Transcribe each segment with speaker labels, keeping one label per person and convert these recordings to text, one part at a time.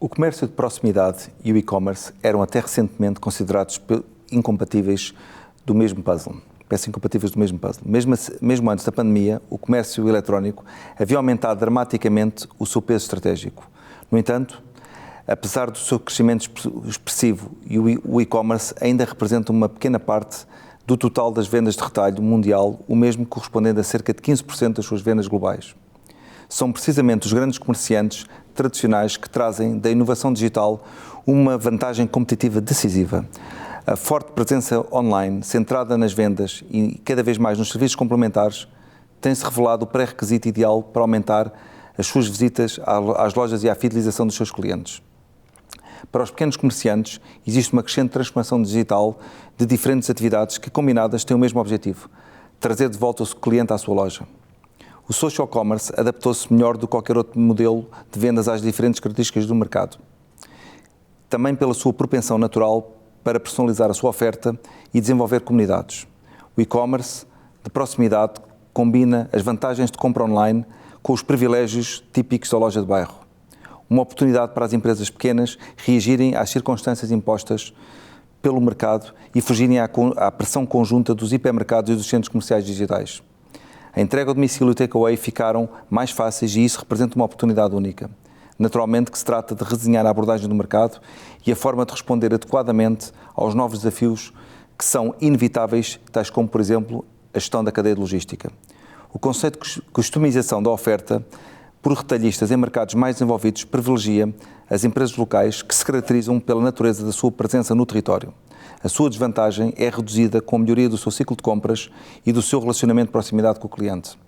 Speaker 1: O comércio de proximidade e o e-commerce eram até recentemente considerados incompatíveis do mesmo puzzle. Peças incompatíveis do mesmo puzzle. Mesmo antes da pandemia, o comércio eletrónico havia aumentado dramaticamente o seu peso estratégico. No entanto, apesar do seu crescimento expressivo, o e-commerce ainda representa uma pequena parte do total das vendas de retalho mundial, o mesmo correspondendo a cerca de 15% das suas vendas globais. São precisamente os grandes comerciantes tradicionais que trazem da inovação digital uma vantagem competitiva decisiva. A forte presença online, centrada nas vendas e cada vez mais nos serviços complementares, tem-se revelado o pré-requisito ideal para aumentar as suas visitas às lojas e à fidelização dos seus clientes. Para os pequenos comerciantes, existe uma crescente transformação digital de diferentes atividades que, combinadas, têm o mesmo objetivo: trazer de volta o cliente à sua loja. O social commerce adaptou-se melhor do que qualquer outro modelo de vendas às diferentes características do mercado. Também pela sua propensão natural para personalizar a sua oferta e desenvolver comunidades. O e-commerce de proximidade combina as vantagens de compra online com os privilégios típicos da loja de bairro. Uma oportunidade para as empresas pequenas reagirem às circunstâncias impostas pelo mercado e fugirem à pressão conjunta dos hipermercados e dos centros comerciais digitais. A entrega ao domicílio e o takeaway ficaram mais fáceis e isso representa uma oportunidade única. Naturalmente que se trata de redesenhar a abordagem do mercado e a forma de responder adequadamente aos novos desafios que são inevitáveis, tais como, por exemplo, a gestão da cadeia de logística. O conceito de customização da oferta por retalhistas em mercados mais desenvolvidos privilegia as empresas locais que se caracterizam pela natureza da sua presença no território. A sua desvantagem é reduzida com a melhoria do seu ciclo de compras e do seu relacionamento de proximidade com o cliente.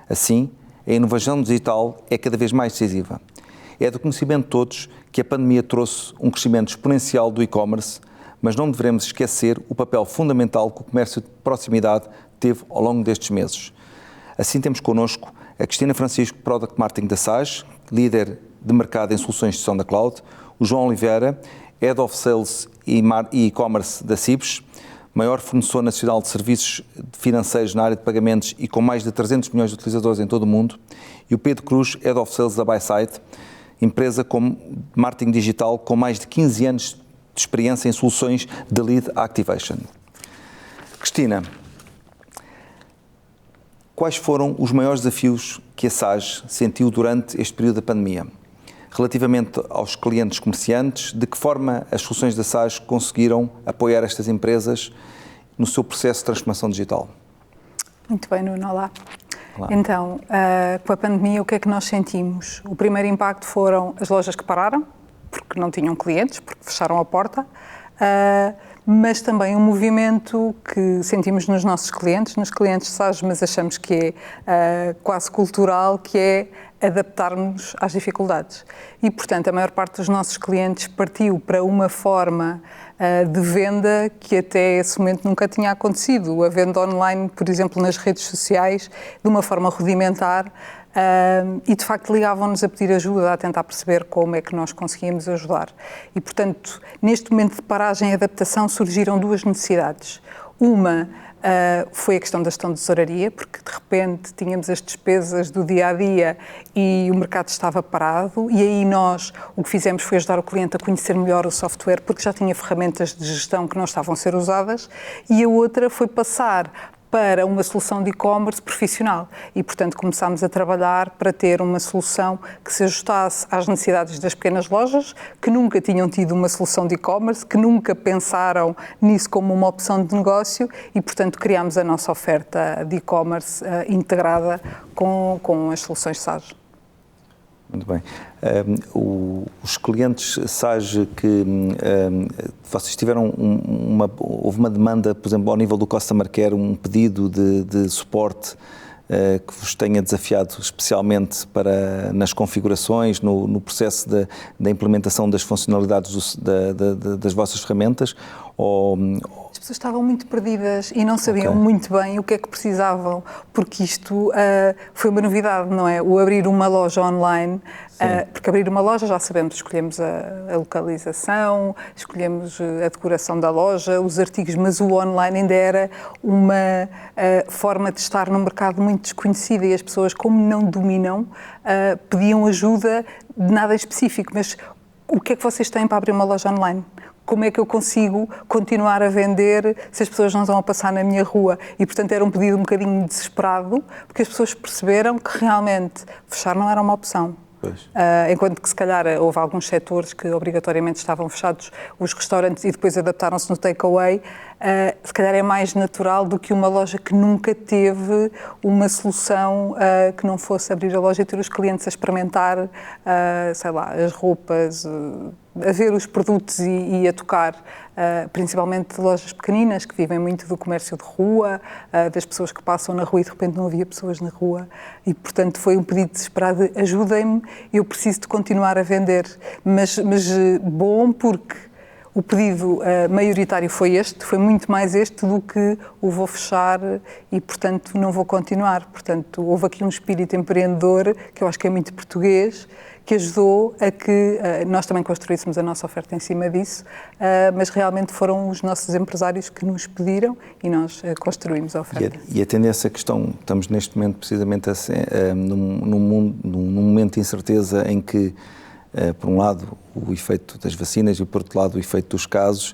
Speaker 1: Assim, a inovação digital é cada vez mais decisiva. É do conhecimento de todos que a pandemia trouxe um crescimento exponencial do e-commerce, mas não devemos esquecer o papel fundamental que o comércio de proximidade teve ao longo destes meses. Assim temos connosco a Cristina Francisco, Product Marketing da Sage, líder de mercado em soluções de gestão da cloud, o João Oliveira, Head of Sales e e-commerce da Cibes, maior fornecedor nacional de serviços financeiros na área de pagamentos e com mais de 300 milhões de utilizadores em todo o mundo, e o Pedro Cruz, Head of Sales da BuySide, empresa com marketing digital com mais de 15 anos de experiência em soluções de lead activation. Cristina, quais foram os maiores desafios que a Sage sentiu durante este período da pandemia? Relativamente aos clientes comerciantes, de que forma as soluções da Sage conseguiram apoiar estas empresas no seu processo de transformação digital?
Speaker 2: Muito bem, Nuno, olá.
Speaker 1: Olá.
Speaker 2: Então, com a pandemia, o que é que nós sentimos? O primeiro impacto foram as lojas que pararam, porque não tinham clientes, porque fecharam a porta, mas também um movimento que sentimos nos nossos clientes, nos clientes Sage, mas achamos que é quase cultural, que é adaptarmos às dificuldades. E, portanto, a maior parte dos nossos clientes partiu para uma forma de venda que até esse momento nunca tinha acontecido. A venda online, por exemplo, nas redes sociais, de uma forma rudimentar, e de facto ligavam-nos a pedir ajuda, a tentar perceber como é que nós conseguíamos ajudar. E, portanto, neste momento de paragem e adaptação surgiram duas necessidades. Uma foi a questão da gestão de tesouraria, porque de repente tínhamos as despesas do dia-a-dia e o mercado estava parado, e aí nós o que fizemos foi ajudar o cliente a conhecer melhor o software, porque já tinha ferramentas de gestão que não estavam a ser usadas, e a outra foi passar para uma solução de e-commerce profissional e, portanto, começámos a trabalhar para ter uma solução que se ajustasse às necessidades das pequenas lojas, que nunca tinham tido uma solução de e-commerce, que nunca pensaram nisso como uma opção de negócio e, portanto, criámos a nossa oferta de e-commerce integrada com as soluções Sage.
Speaker 1: Muito bem. Os clientes Sage que vocês tiveram houve uma demanda, por exemplo, ao nível do Customer Care, um pedido de suporte que vos tenha desafiado especialmente nas configurações, no processo da implementação das funcionalidades das vossas ferramentas?
Speaker 2: As pessoas estavam muito perdidas e não sabiam muito bem o que é que precisavam, porque isto foi uma novidade, não é? O abrir uma loja online, porque abrir uma loja já sabemos, escolhemos a localização, escolhemos a decoração da loja, os artigos, mas o online ainda era uma forma de estar num mercado muito desconhecido e as pessoas, como não dominam, pediam ajuda de nada específico, mas o que é que vocês têm para abrir uma loja online? Como é que eu consigo continuar a vender se as pessoas não estão a passar na minha rua? E, portanto, era um pedido um bocadinho desesperado, porque as pessoas perceberam que realmente fechar não era uma opção. Enquanto que, se calhar, houve alguns setores que obrigatoriamente estavam fechados, os restaurantes, e depois adaptaram-se no takeaway, se calhar é mais natural do que uma loja que nunca teve uma solução que não fosse abrir a loja e ter os clientes a experimentar, sei lá, as roupas, a ver os produtos e a tocar, principalmente lojas pequeninas que vivem muito do comércio de rua, das pessoas que passam na rua e de repente não havia pessoas na rua e, portanto, foi um pedido desesperado de ajudem-me, eu preciso de continuar a vender. Mas bom porque o pedido maioritário foi este, foi muito mais este do que o vou fechar e, portanto, não vou continuar. Portanto, houve aqui um espírito empreendedor, que eu acho que é muito português, que ajudou a que nós também construíssemos a nossa oferta em cima disso, mas realmente foram os nossos empresários que nos pediram e nós construímos a oferta.
Speaker 1: E atendendo a essa questão, estamos neste momento precisamente num momento de incerteza em que, por um lado, o efeito das vacinas e, por outro lado, o efeito dos casos,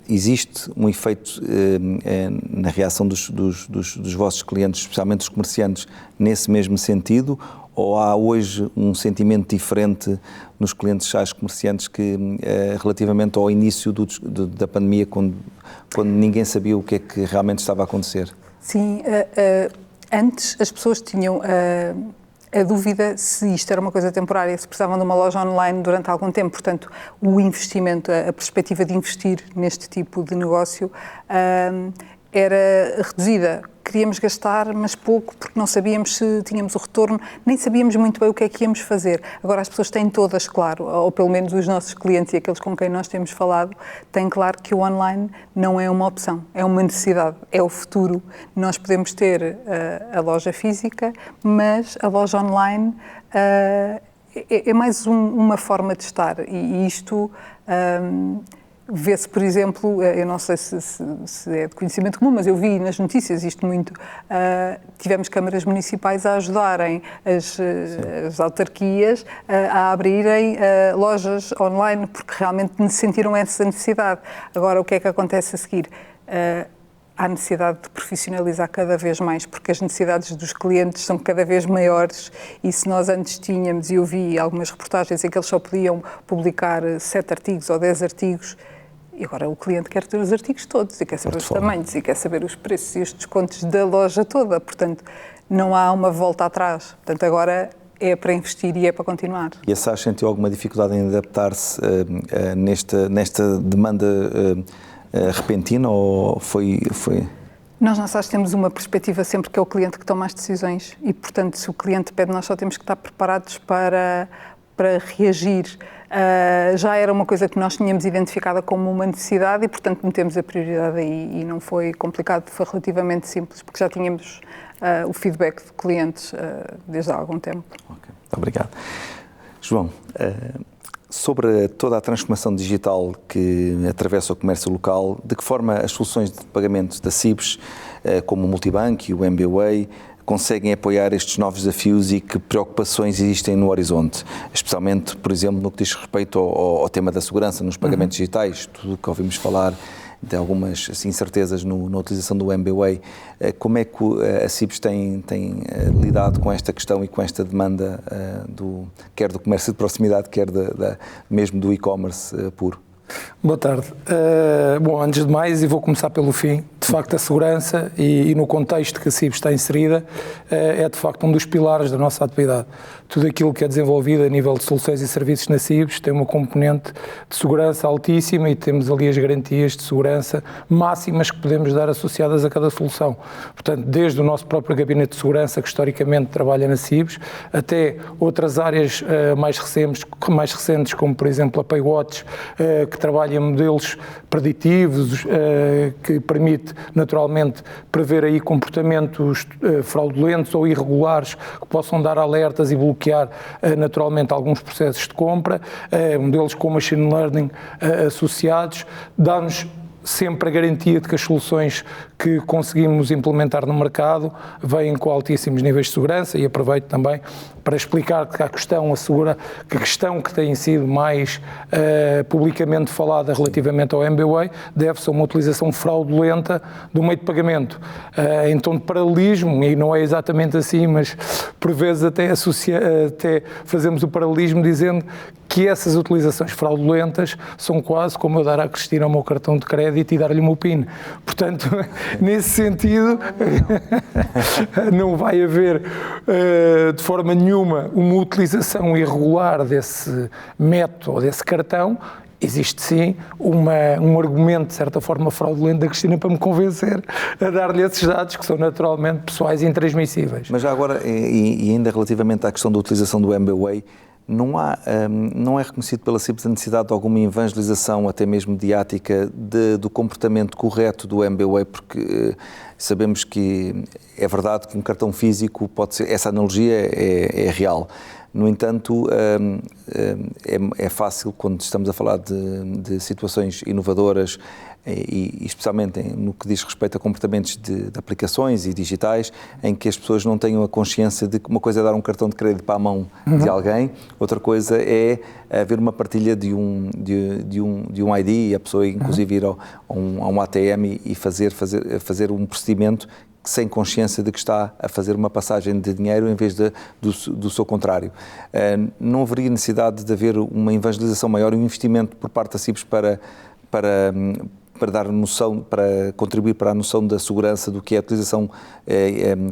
Speaker 1: existe um efeito na reação dos vossos clientes, especialmente dos comerciantes, nesse mesmo sentido, ou há hoje um sentimento diferente nos clientes chás comerciantes que, relativamente ao início da pandemia, quando ninguém sabia o que é que realmente estava a acontecer?
Speaker 2: Sim, antes as pessoas tinham a dúvida se isto era uma coisa temporária, se precisavam de uma loja online durante algum tempo. Portanto, o investimento, a perspectiva de investir neste tipo de negócio era reduzida. Queríamos gastar, mas pouco, porque não sabíamos se tínhamos o retorno, nem sabíamos muito bem o que é que íamos fazer. Agora as pessoas têm todas, claro, ou pelo menos os nossos clientes e aqueles com quem nós temos falado, têm claro que o online não é uma opção, é uma necessidade, é o futuro. Nós podemos ter a loja física, mas a loja online é mais uma forma de estar e isto... vê-se, por exemplo, eu não sei se é de conhecimento comum, mas eu vi nas notícias isto muito, tivemos câmaras municipais a ajudarem as autarquias a abrirem lojas online, porque realmente sentiram essa necessidade. Agora, o que é que acontece a seguir? Há necessidade de profissionalizar cada vez mais, porque as necessidades dos clientes são cada vez maiores e se nós antes tínhamos, e eu vi algumas reportagens em que eles só podiam publicar 7 artigos ou 10 artigos, e agora o cliente quer ter os artigos todos e quer saber os tamanhos e quer saber os preços e os descontos da loja toda. Portanto, não há uma volta atrás. Portanto, agora é para investir e é para continuar.
Speaker 1: E a SAS sentiu alguma dificuldade em adaptar-se nesta demanda repentina ou foi...
Speaker 2: Nós na SAS temos uma perspectiva sempre que é o cliente que toma as decisões e, portanto, se o cliente pede, nós só temos que estar preparados para reagir. Já era uma coisa que nós tínhamos identificada como uma necessidade e, portanto, metemos a prioridade aí e não foi complicado, foi relativamente simples, porque já tínhamos o feedback de clientes desde há algum tempo.
Speaker 1: Ok, obrigado. João, sobre toda a transformação digital que atravessa o comércio local, de que forma as soluções de pagamentos da CIBS, como o Multibanco e o MBWay, conseguem apoiar estes novos desafios e que preocupações existem no horizonte, especialmente, por exemplo, no que diz respeito ao tema da segurança nos pagamentos digitais, tudo o que ouvimos falar de algumas incertezas na utilização do MBWay. Como é que a CIBS tem lidado com esta questão e com esta demanda quer do comércio de proximidade, quer mesmo do e-commerce puro?
Speaker 3: Boa tarde. Bom, antes de mais, e vou começar pelo fim, de facto a segurança e no contexto que a CIBS está inserida é de facto um dos pilares da nossa atividade. Tudo aquilo que é desenvolvido a nível de soluções e serviços na CIBS tem uma componente de segurança altíssima e temos ali as garantias de segurança máximas que podemos dar associadas a cada solução. Portanto, desde o nosso próprio gabinete de segurança, que historicamente trabalha na CIBS, até outras áreas mais recentes, como por exemplo a Paywatch, que trabalha em modelos preditivos, que permite naturalmente prever aí comportamentos fraudulentos ou irregulares que possam dar alertas e bloquear naturalmente alguns processos de compra, modelos com machine learning associados, dá-nos sempre a garantia de que as soluções que conseguimos implementar no mercado vêm com altíssimos níveis de segurança, e aproveito também para explicar que a questão que tem sido mais publicamente falada relativamente ao MBWay deve-se a uma utilização fraudulenta do meio de pagamento. Em tom de paralelismo, e não é exatamente assim, mas por vezes até fazemos o paralelismo dizendo que essas utilizações fraudulentas são quase como eu dar à Cristina o meu cartão de crédito e dar-lhe o meu PIN. Portanto, nesse sentido, não vai haver de forma nenhuma uma utilização irregular desse método ou desse cartão. Existe sim um argumento de certa forma fraudulento da Cristina para me convencer a dar-lhe esses dados que são naturalmente pessoais e intransmissíveis.
Speaker 1: Mas já agora, e ainda relativamente à questão da utilização do MBWay, não é reconhecido pela CIBS a necessidade de alguma evangelização, até mesmo mediática, do comportamento correto do MBWay, porque sabemos que é verdade que um cartão físico pode ser, essa analogia é real. No entanto, é fácil, quando estamos a falar de situações inovadoras e especialmente no que diz respeito a comportamentos de aplicações e digitais, em que as pessoas não tenham a consciência de que uma coisa é dar um cartão de crédito para a mão de alguém, outra coisa é haver uma partilha de um ID e a pessoa inclusive ir a um ATM e fazer um procedimento sem consciência de que está a fazer uma passagem de dinheiro em vez do seu contrário. Não haveria necessidade de haver uma evangelização maior e um investimento por parte da CIBS para dar noção, para contribuir para a noção da segurança do que é a utilização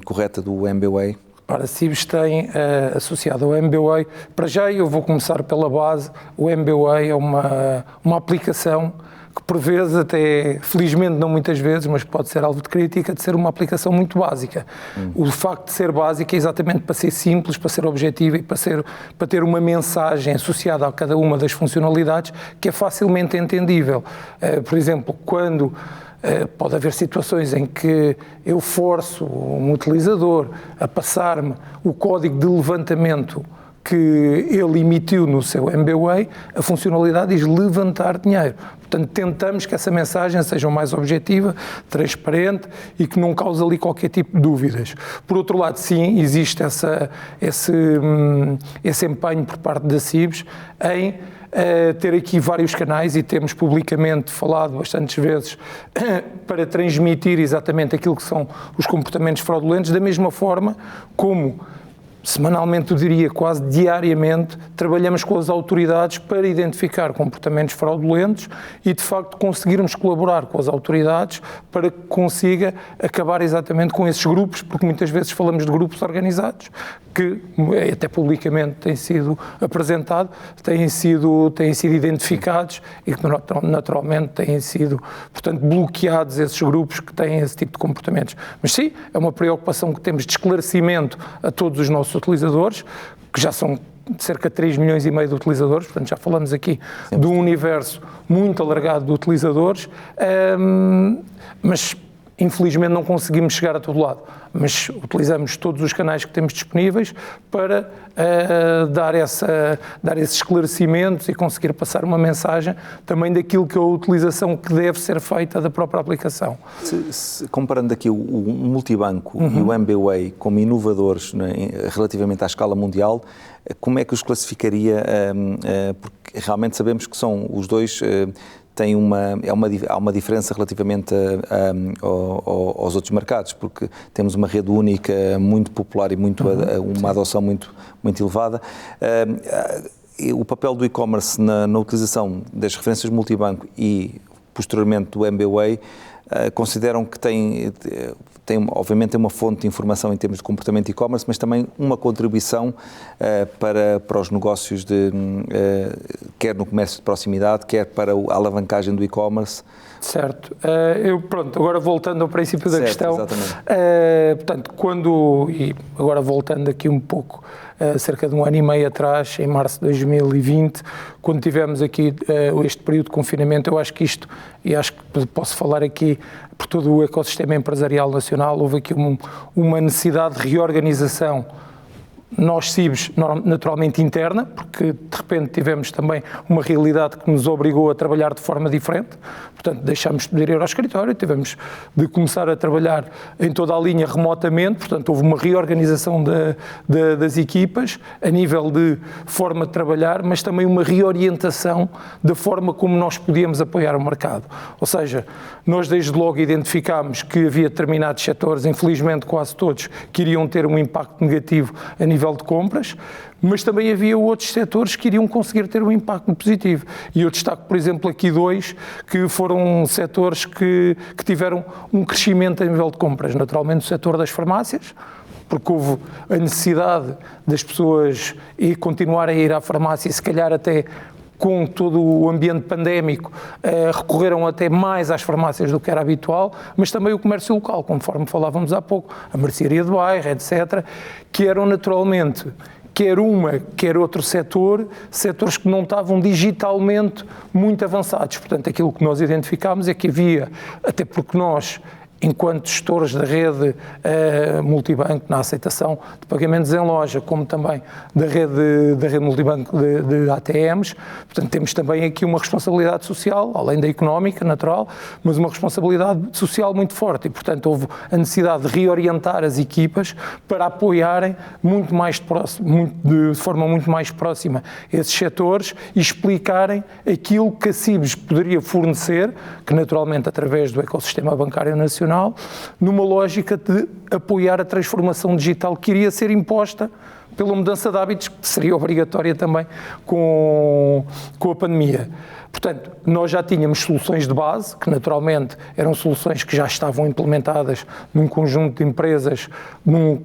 Speaker 1: correta do MBWay?
Speaker 3: Para a CIBS tem associado ao MBWay, para já eu vou começar pela base, o MBWay é uma aplicação que por vezes, até felizmente não muitas vezes, mas pode ser alvo de crítica, de ser uma aplicação muito básica. O facto de ser básica é exatamente para ser simples, para ser objetiva e para ter uma mensagem associada a cada uma das funcionalidades que é facilmente entendível. Por exemplo, quando pode haver situações em que eu forço um utilizador a passar-me o código de levantamento que ele emitiu no seu MBWay, a funcionalidade diz levantar dinheiro. Portanto, tentamos que essa mensagem seja o mais objetiva, transparente e que não cause ali qualquer tipo de dúvidas. Por outro lado, sim, existe esse empenho por parte da CIBS em ter aqui vários canais, e temos publicamente falado bastantes vezes para transmitir exatamente aquilo que são os comportamentos fraudulentos, da mesma forma como semanalmente, eu diria quase diariamente, trabalhamos com as autoridades para identificar comportamentos fraudulentos e, de facto, conseguirmos colaborar com as autoridades para que consiga acabar exatamente com esses grupos, porque muitas vezes falamos de grupos organizados que, até publicamente tem sido apresentado, têm sido identificados e que naturalmente têm sido, portanto, bloqueados esses grupos que têm esse tipo de comportamentos. Mas sim, é uma preocupação que temos de esclarecimento a todos os nossos utilizadores, que já são cerca de 3,5 milhões de utilizadores, portanto já falamos aqui de um universo muito alargado de utilizadores, mas infelizmente não conseguimos chegar a todo lado, mas utilizamos todos os canais que temos disponíveis para dar esses esclarecimentos e conseguir passar uma mensagem também daquilo que é a utilização que deve ser feita da própria aplicação.
Speaker 1: Comparando aqui o multibanco e o MBWay como inovadores, né, relativamente à escala mundial, como é que os classificaria? Porque realmente sabemos que são os dois... há uma diferença relativamente aos outros mercados, porque temos uma rede única muito popular e uma adoção muito elevada. O papel do e-commerce na utilização das referências multibanco e, posteriormente, do MBWay, consideram que obviamente, uma fonte de informação em termos de comportamento de e-commerce, mas também uma contribuição para os negócios, quer no comércio de proximidade, quer para a alavancagem do e-commerce.
Speaker 3: Certo. Agora voltando ao princípio da questão, portanto, e agora voltando aqui um pouco, cerca de 1 ano e meio atrás, em março de 2020, quando tivemos aqui este período de confinamento, eu acho que e acho que posso falar aqui por todo o ecossistema empresarial nacional, houve aqui uma necessidade de reorganização nós CIBS, naturalmente interna, porque de repente tivemos também uma realidade que nos obrigou a trabalhar de forma diferente, portanto deixámos de poder ir ao escritório, tivemos de começar a trabalhar em toda a linha remotamente, portanto houve uma reorganização das equipas a nível de forma de trabalhar, mas também uma reorientação da forma como nós podíamos apoiar o mercado. Ou seja, nós desde logo identificámos que havia determinados setores, infelizmente quase todos, que iriam ter um impacto negativo a nível de compras, mas também havia outros setores que iriam conseguir ter um impacto positivo. E eu destaco, por exemplo, aqui 2, que foram setores que tiveram um crescimento a nível de compras. Naturalmente o setor das farmácias, porque houve a necessidade das pessoas continuarem a ir à farmácia e se calhar até com todo o ambiente pandémico, recorreram até mais às farmácias do que era habitual, mas também o comércio local, conforme falávamos há pouco, a mercearia de bairro, etc., que eram naturalmente, quer outro setor, setores que não estavam digitalmente muito avançados. Portanto, aquilo que nós identificámos é que havia, até porque nós, enquanto gestores da rede multibanco, na aceitação de pagamentos em loja, como também da rede multibanco de ATMs, portanto temos também aqui uma responsabilidade social, além da económica, natural, mas uma responsabilidade social muito forte e, portanto, houve a necessidade de reorientar as equipas para apoiarem muito mais de forma muito mais próxima esses setores e explicarem aquilo que a CIBS poderia fornecer, que naturalmente através do ecossistema bancário nacional, numa lógica de apoiar a transformação digital que iria ser imposta pela mudança de hábitos, que seria obrigatória também com a pandemia. Portanto, nós já tínhamos soluções de base, que naturalmente eram soluções que já estavam implementadas num conjunto de empresas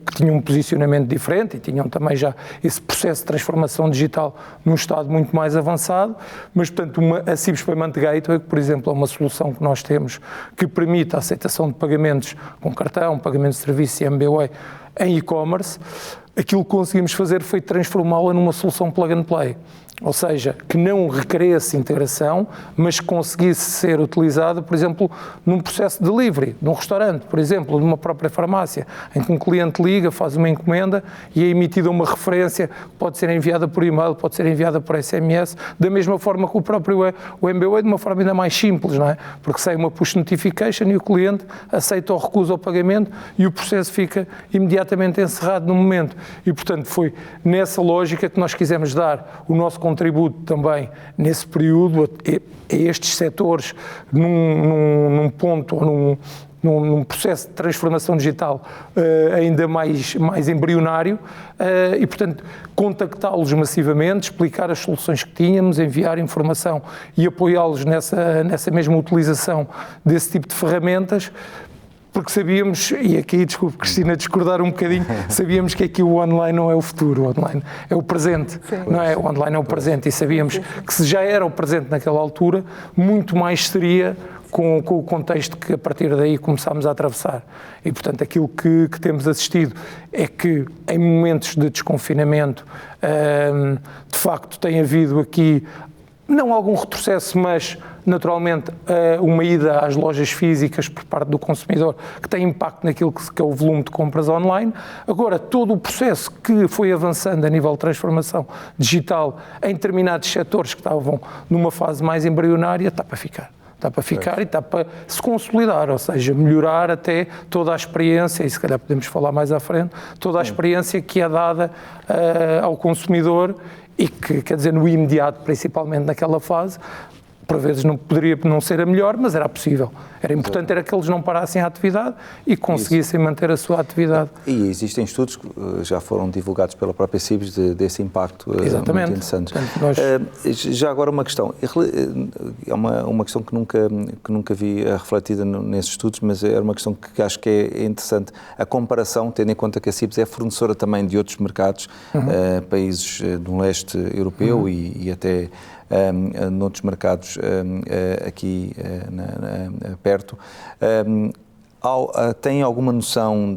Speaker 3: que tinham um posicionamento diferente e tinham também já esse processo de transformação digital num estado muito mais avançado, mas, portanto, a CIBS Payment Gateway, por exemplo, é uma solução que nós temos que permite a aceitação de pagamentos com cartão, pagamentos de serviço e MBWay em e-commerce. Aquilo que conseguimos fazer foi transformá-la numa solução plug and play. Ou seja, que não requeresse integração, mas conseguisse ser utilizada, por exemplo, num processo de delivery, num restaurante, por exemplo, numa própria farmácia, em que um cliente liga, faz uma encomenda e é emitida uma referência, pode ser enviada por e-mail, pode ser enviada por SMS, da mesma forma que o próprio MBWay, de uma forma ainda mais simples, não é? Porque sai uma push notification e o cliente aceita ou recusa o pagamento e o processo fica imediatamente encerrado no momento. E, portanto, foi nessa lógica que nós quisemos dar o nosso contributo também nesse período a estes setores num ponto ou num processo de transformação digital ainda mais embrionário e, portanto, contactá-los massivamente, explicar as soluções que tínhamos, enviar informação e apoiá-los nessa mesma utilização desse tipo de ferramentas, porque sabíamos, e aqui, desculpe Cristina, discordar um bocadinho, sabíamos que aqui o online não é o futuro, o online é o presente, não é? O online é o presente e sabíamos que se já era o presente naquela altura, muito mais seria com o contexto que a partir daí começámos a atravessar. E, portanto, aquilo que temos assistido é que em momentos de desconfinamento, de facto, tem havido aqui não algum retrocesso, mas naturalmente uma ida às lojas físicas por parte do consumidor que tem impacto naquilo que é o volume de compras online. Agora, todo o processo que foi avançando a nível de transformação digital em determinados setores que estavam numa fase mais embrionária, está para ficar. Está para ficar e está para se consolidar, ou seja, melhorar até toda a experiência, e se calhar podemos falar mais à frente, toda a experiência que é dada ao consumidor e que, quer dizer, no imediato, principalmente naquela fase, por vezes não poderia não ser a melhor, mas era possível. Era importante era que eles não parassem a atividade e conseguissem manter a sua atividade.
Speaker 1: E existem estudos que já foram divulgados pela própria CIBS desse impacto.
Speaker 3: Exatamente.
Speaker 1: Muito interessantes.
Speaker 3: Portanto,
Speaker 1: já agora uma questão, é uma questão que nunca vi refletida nesses estudos, mas é uma questão que acho que é interessante, a comparação, tendo em conta que a CIBS é fornecedora também de outros mercados, países do leste europeu e até noutros mercados aqui perto. Tem alguma noção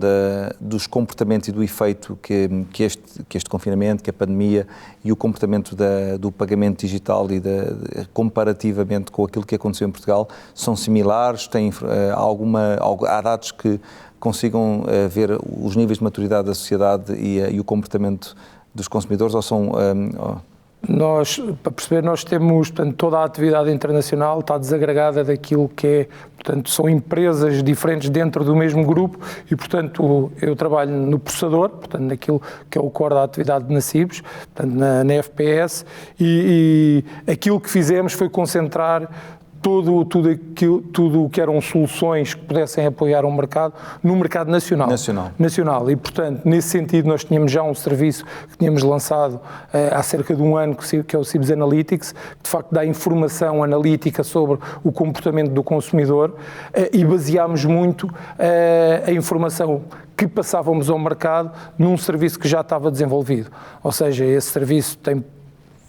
Speaker 1: dos comportamentos e do efeito que este confinamento, que a pandemia e o comportamento do pagamento digital e comparativamente com aquilo que aconteceu em Portugal são similares? Há dados que consigam ver os níveis de maturidade da sociedade e o comportamento dos consumidores, ou são...
Speaker 3: Para perceber, nós temos, portanto, toda a atividade internacional está desagregada daquilo que é, portanto, são empresas diferentes dentro do mesmo grupo e, portanto, eu trabalho no processador, portanto, naquilo que é o core da atividade na Cibes, portanto, na FPS, e aquilo que fizemos foi concentrar tudo o que eram soluções que pudessem apoiar o mercado no mercado nacional. E, portanto, nesse sentido, nós tínhamos já um serviço que tínhamos lançado há cerca de um ano, que é o Cibes Analytics, que de facto dá informação analítica sobre o comportamento do consumidor e baseámos muito a informação que passávamos ao mercado num serviço que já estava desenvolvido. Ou seja, esse serviço tem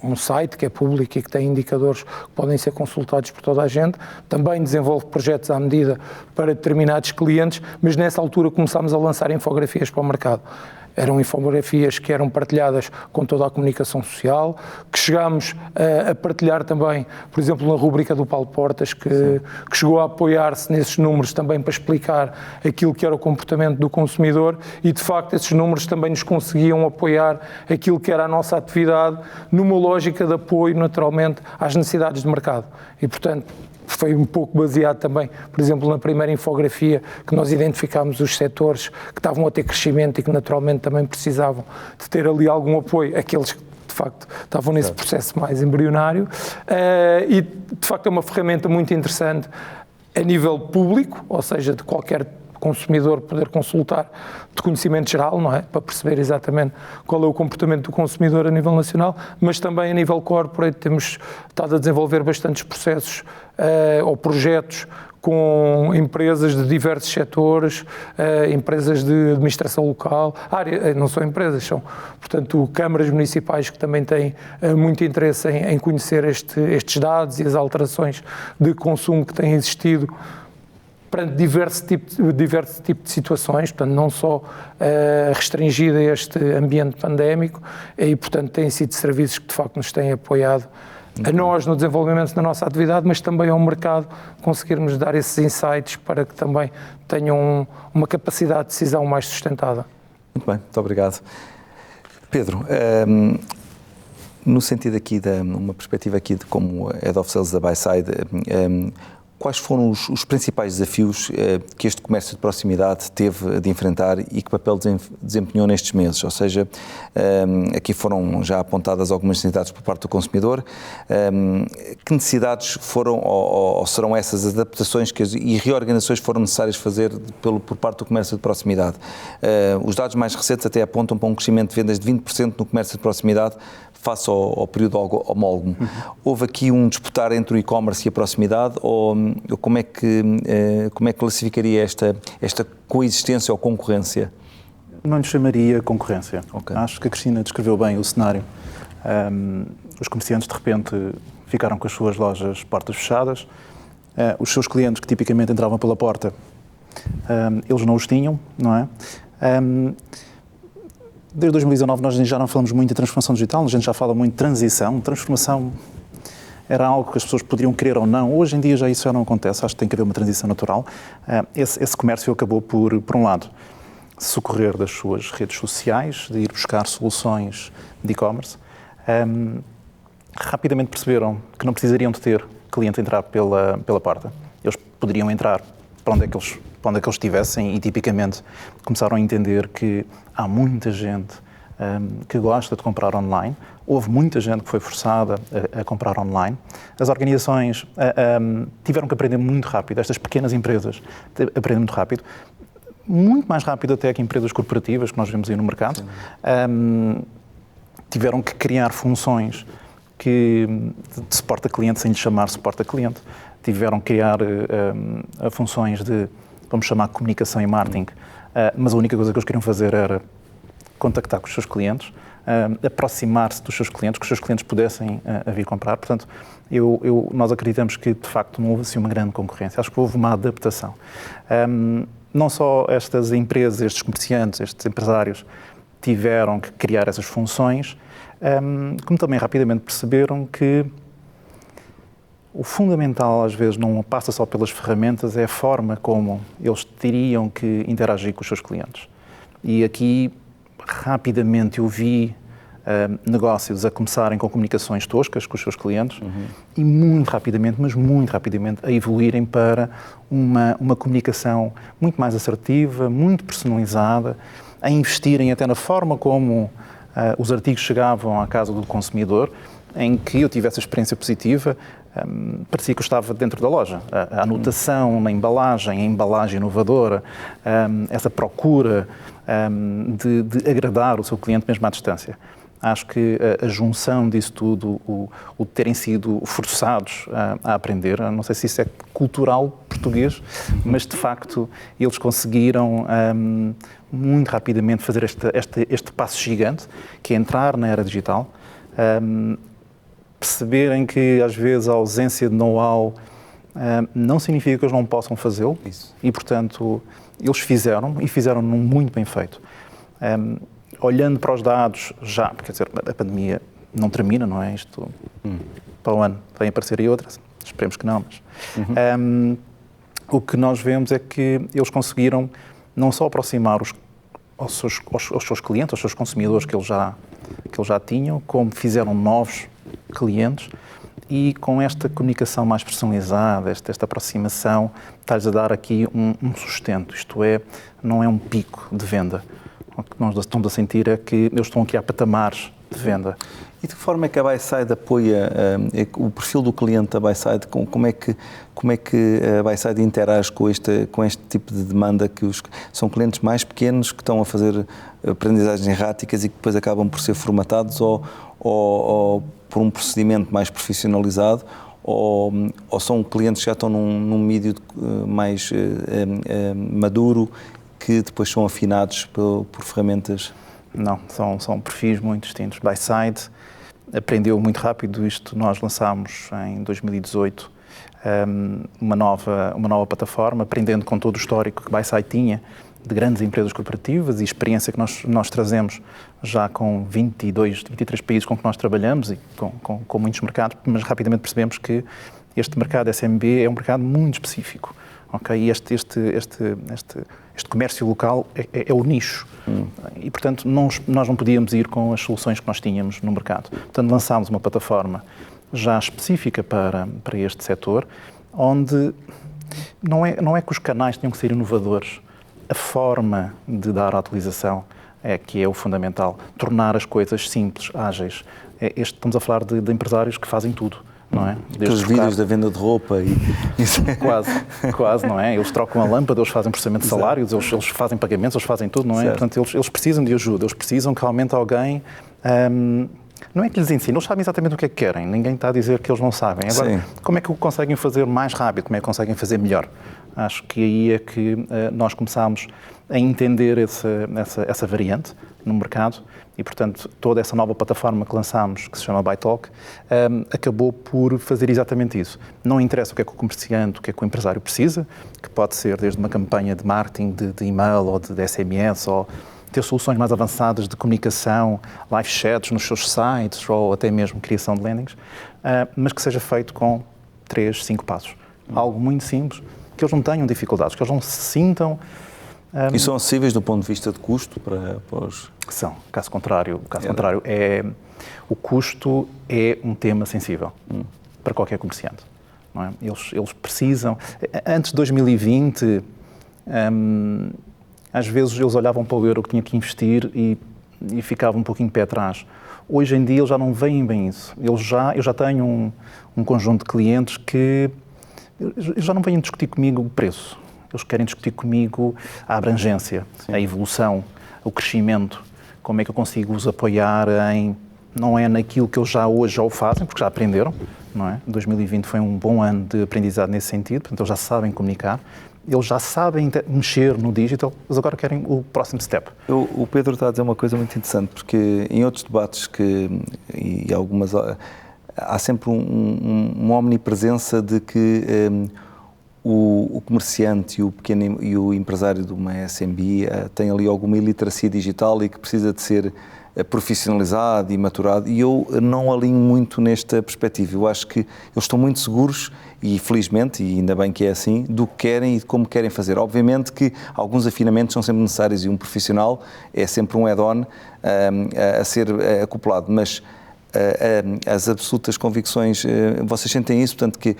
Speaker 3: um site que é público e que tem indicadores que podem ser consultados por toda a gente, também desenvolve projetos à medida para determinados clientes, mas nessa altura começámos a lançar infografias para o mercado. Eram infografias que eram partilhadas com toda a comunicação social, que chegámos a partilhar também, por exemplo, na rubrica do Paulo Portas, que chegou a apoiar-se nesses números também para explicar aquilo que era o comportamento do consumidor e, de facto, esses números também nos conseguiam apoiar aquilo que era a nossa atividade numa lógica de apoio, naturalmente, às necessidades de mercado. E, portanto, foi um pouco baseado também, por exemplo, na primeira infografia, que nós identificámos os setores que estavam a ter crescimento e que naturalmente também precisavam de ter ali algum apoio, aqueles que de facto estavam nesse processo mais embrionário, e de facto é uma ferramenta muito interessante a nível público, ou seja, de qualquer consumidor poder consultar de conhecimento geral, não é? Para perceber exatamente qual é o comportamento do consumidor a nível nacional, mas também a nível corporate temos estado a desenvolver bastantes processos ou projetos com empresas de diversos setores, empresas de administração local, não são empresas, são, portanto, câmaras municipais que também têm muito interesse em conhecer estes dados e as alterações de consumo que têm existido perante diversos tipos de situações, portanto, não só restringida a este ambiente pandémico, e, portanto, têm sido serviços que, de facto, nos têm apoiado a nós no desenvolvimento da nossa atividade, mas também ao mercado conseguirmos dar esses insights para que também tenham uma capacidade de decisão mais sustentada.
Speaker 1: Muito bem, muito obrigado. Pedro, no sentido aqui, uma perspectiva aqui de como Head of Sales da Byside, quais foram os principais desafios que este comércio de proximidade teve de enfrentar e que papel desempenhou nestes meses? Ou seja, aqui foram já apontadas algumas necessidades por parte do consumidor. Que necessidades foram ou serão essas adaptações e reorganizações foram necessárias fazer por parte do comércio de proximidade? Os dados mais recentes até apontam para um crescimento de vendas de 20% no comércio de proximidade face ao período homólogo. Houve aqui um disputar entre o e-commerce e a proximidade, ou como é que classificaria esta coexistência ou concorrência?
Speaker 4: Não lhe chamaria concorrência. Okay. Acho que a Cristina descreveu bem o cenário. Os comerciantes, de repente, ficaram com as suas lojas portas fechadas. Os seus clientes, que tipicamente entravam pela porta, eles não os tinham, não é? Desde 2019 nós já não falamos muito de transformação digital, a gente já fala muito de transição. Transformação era algo que as pessoas poderiam querer ou não. Hoje em dia já isso já não acontece, acho que tem que haver uma transição natural. Esse comércio acabou por um lado, socorrer das suas redes sociais, de ir buscar soluções de e-commerce. Rapidamente perceberam que não precisariam de ter cliente entrar pela porta. Eles poderiam entrar para onde é que eles estivessem e tipicamente começaram a entender que há muita gente que gosta de comprar online. Houve muita gente que foi forçada a comprar online. As organizações tiveram que aprender muito rápido. Estas pequenas empresas aprendem muito rápido. Muito mais rápido até que empresas corporativas que nós vemos aí no mercado. Tiveram que criar funções de suporte a cliente sem lhe chamar suporte a cliente. Tiveram que criar funções de, vamos chamar, comunicação e marketing, mas a única coisa que eles queriam fazer era contactar com os seus clientes, aproximar-se dos seus clientes, que os seus clientes pudessem vir comprar. Portanto, nós acreditamos que, de facto, não houve assim uma grande concorrência. Acho que houve uma adaptação. não só estas empresas, estes comerciantes, estes empresários tiveram que criar essas funções, como também rapidamente perceberam que o fundamental, às vezes, não passa só pelas ferramentas, é a forma como eles teriam que interagir com os seus clientes. E aqui, rapidamente, eu vi negócios a começarem com comunicações toscas com os seus clientes e muito rapidamente, mas muito rapidamente, a evoluírem para uma comunicação muito mais assertiva, muito personalizada, a investirem até na forma como os artigos chegavam à casa do consumidor, em que eu tive essa experiência positiva. Parecia que eu estava dentro da loja. A anotação na embalagem, a embalagem inovadora, essa procura de agradar o seu cliente mesmo à distância. Acho que a junção disso tudo, o terem sido forçados a aprender, não sei se isso é cultural português, mas de facto eles conseguiram muito rapidamente fazer este passo gigante, que é entrar na era digital, perceberem que às vezes a ausência de know-how não significa que eles não possam fazê-lo e, portanto, eles fizeram e fizeram muito bem feito. Olhando para os dados já, porque quer dizer, a pandemia não termina, não é? Isto para o ano vem aparecer aí outras, esperemos que não, mas o que nós vemos é que eles conseguiram não só aproximar aos seus clientes, aos seus consumidores que eles já tinham, como fizeram novos clientes e com esta comunicação mais personalizada, esta aproximação, está-lhes a dar aqui um sustento, isto é, não é um pico de venda. O que nós estamos a sentir é que eles estão aqui a patamares de venda.
Speaker 1: E de que forma é que a Byside apoia o perfil do cliente da Byside? Como é que a Byside interage com este tipo de demanda, que são clientes mais pequenos que estão a fazer aprendizagens erráticas e que depois acabam por ser formatados ou por um procedimento mais profissionalizado, ou são clientes que já estão num mídio mais maduro, que depois são afinados por ferramentas?
Speaker 4: Não, são perfis muito distintos. Byside aprendeu muito rápido isto. Nós lançámos em 2018 uma nova plataforma, aprendendo com todo o histórico que Byside tinha de grandes empresas corporativas e experiência que nós trazemos já com 22, 23 países com que nós trabalhamos e com muitos mercados, mas rapidamente percebemos que este mercado SMB é um mercado muito específico. Okay? E este comércio local é o nicho. E, portanto, nós não podíamos ir com as soluções que nós tínhamos no mercado. Portanto, lançámos uma plataforma já específica para este setor, onde não é que os canais tenham que ser inovadores. A forma de dar a atualização é que é o fundamental. Tornar as coisas simples, ágeis. Estamos a falar de empresários que fazem tudo. Não é?
Speaker 1: Os vídeos da venda de roupa e...
Speaker 4: Quase, não é? Eles trocam a lâmpada, eles fazem processamento de salários, eles fazem pagamentos, eles fazem tudo, não é?
Speaker 1: Certo.
Speaker 4: Portanto, eles precisam de ajuda, eles precisam que realmente alguém... não é que lhes ensine, eles sabem exatamente o que é que querem, ninguém está a dizer que eles não sabem. Agora, como é que o conseguem fazer mais rápido, como é que conseguem fazer melhor? Acho que aí é que nós começámos a entender essa variante no mercado e, portanto, toda essa nova plataforma que lançámos, que se chama ByTalk, acabou por fazer exatamente isso. Não interessa o que é que o comerciante, o que é que o empresário precisa, que pode ser desde uma campanha de marketing, de e-mail ou de SMS, ou ter soluções mais avançadas de comunicação, live chats nos seus sites ou até mesmo criação de landings, mas que seja feito com 3, 5 passos. Algo muito simples, que eles não tenham dificuldades, que eles não se sintam...
Speaker 1: E são acessíveis do ponto de vista de custo para os...
Speaker 4: São. Caso contrário, o custo é um tema sensível para qualquer comerciante. Não é? Eles precisam... Antes de 2020, às vezes eles olhavam para o euro que tinha que investir e ficavam um pouquinho de pé atrás. Hoje em dia eles já não veem bem isso. Eu já tenho um conjunto de clientes que eles já não vêm discutir comigo o preço. Eles querem discutir comigo a abrangência, a evolução, o crescimento, como é que eu consigo os apoiar não é naquilo que eles já hoje já o fazem, porque já aprenderam, não é? 2020 foi um bom ano de aprendizado nesse sentido, portanto eles já sabem comunicar, eles já sabem mexer no digital, mas agora querem o próximo step.
Speaker 1: O Pedro está a dizer uma coisa muito interessante, porque em outros debates e algumas... há sempre uma omnipresença de que o comerciante e o pequeno e o empresário de uma SMB tem ali alguma iliteracia digital e que precisa de ser profissionalizado e maturado, e eu não alinho muito nesta perspectiva. Eu acho que eles estão muito seguros, e felizmente, e ainda bem que é assim, do que querem e de como querem fazer. Obviamente que alguns afinamentos são sempre necessários e um profissional é sempre um add-on a ser acoplado, mas as absolutas convicções, vocês sentem isso, portanto, que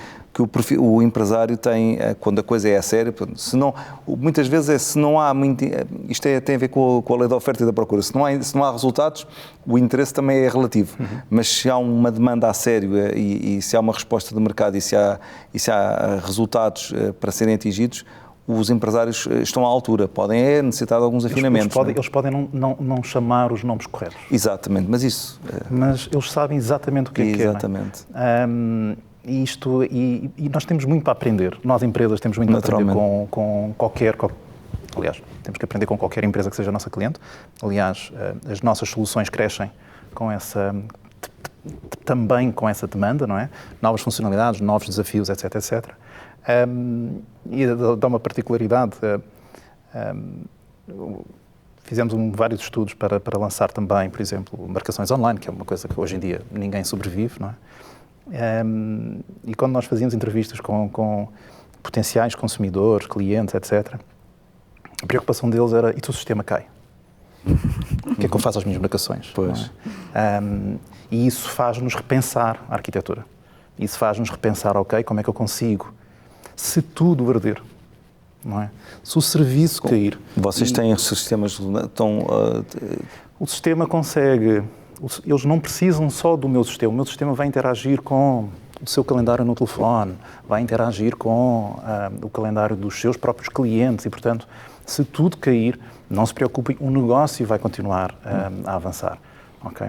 Speaker 1: o empresário tem, quando a coisa é a sério, se não, muitas vezes se não há muito, isto tem a ver com a lei da oferta e da procura, se não há resultados, o interesse também é relativo, mas se há uma demanda a sério e se há uma resposta do mercado e se há resultados para serem atingidos, os empresários estão à altura, podem necessitar de alguns afinamentos.
Speaker 4: Eles podem não chamar os nomes corretos.
Speaker 1: Exatamente, mas isso...
Speaker 4: Mas eles sabem exatamente o que é que querem.
Speaker 1: Exatamente.
Speaker 4: E nós temos muito para aprender. Nós, empresas, temos muito para aprender com qualquer... Aliás, temos que aprender com qualquer empresa que seja nossa cliente. Aliás, as nossas soluções crescem também com essa demanda, não é? Novas funcionalidades, novos desafios, etc, etc. E dá uma particularidade, fizemos vários estudos para lançar também, por exemplo, marcações online, que é uma coisa que hoje em dia ninguém sobrevive, não é? E quando nós fazíamos entrevistas com potenciais consumidores, clientes, etc., a preocupação deles era: e se o sistema cai? O que é que eu faço às minhas marcações?
Speaker 1: Pois.
Speaker 4: E isso faz-nos repensar a arquitetura. Isso faz-nos repensar, ok, como é que eu consigo, se tudo arder, não é? Se o serviço cair...
Speaker 1: Vocês têm sistemas tão...
Speaker 4: O sistema consegue... Eles não precisam só do meu sistema. O meu sistema vai interagir com o seu calendário no telefone, vai interagir com o calendário dos seus próprios clientes e, portanto, se tudo cair, não se preocupem, o negócio vai continuar a avançar, ok?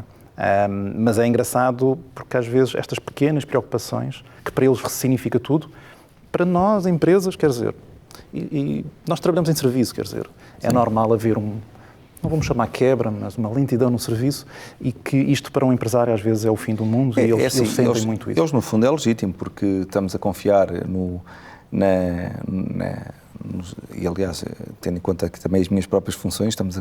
Speaker 4: Mas é engraçado porque às vezes estas pequenas preocupações, que para eles significa tudo, para nós, empresas, quer dizer, e nós trabalhamos em serviço, quer dizer, é normal haver não vamos chamar quebra, mas uma lentidão no serviço, e que isto para um empresário às vezes é o fim do mundo, e eles sentem muito isso.
Speaker 1: Eles, no fundo, é legítimo, porque estamos a confiar e, aliás, tendo em conta que também as minhas próprias funções, estamos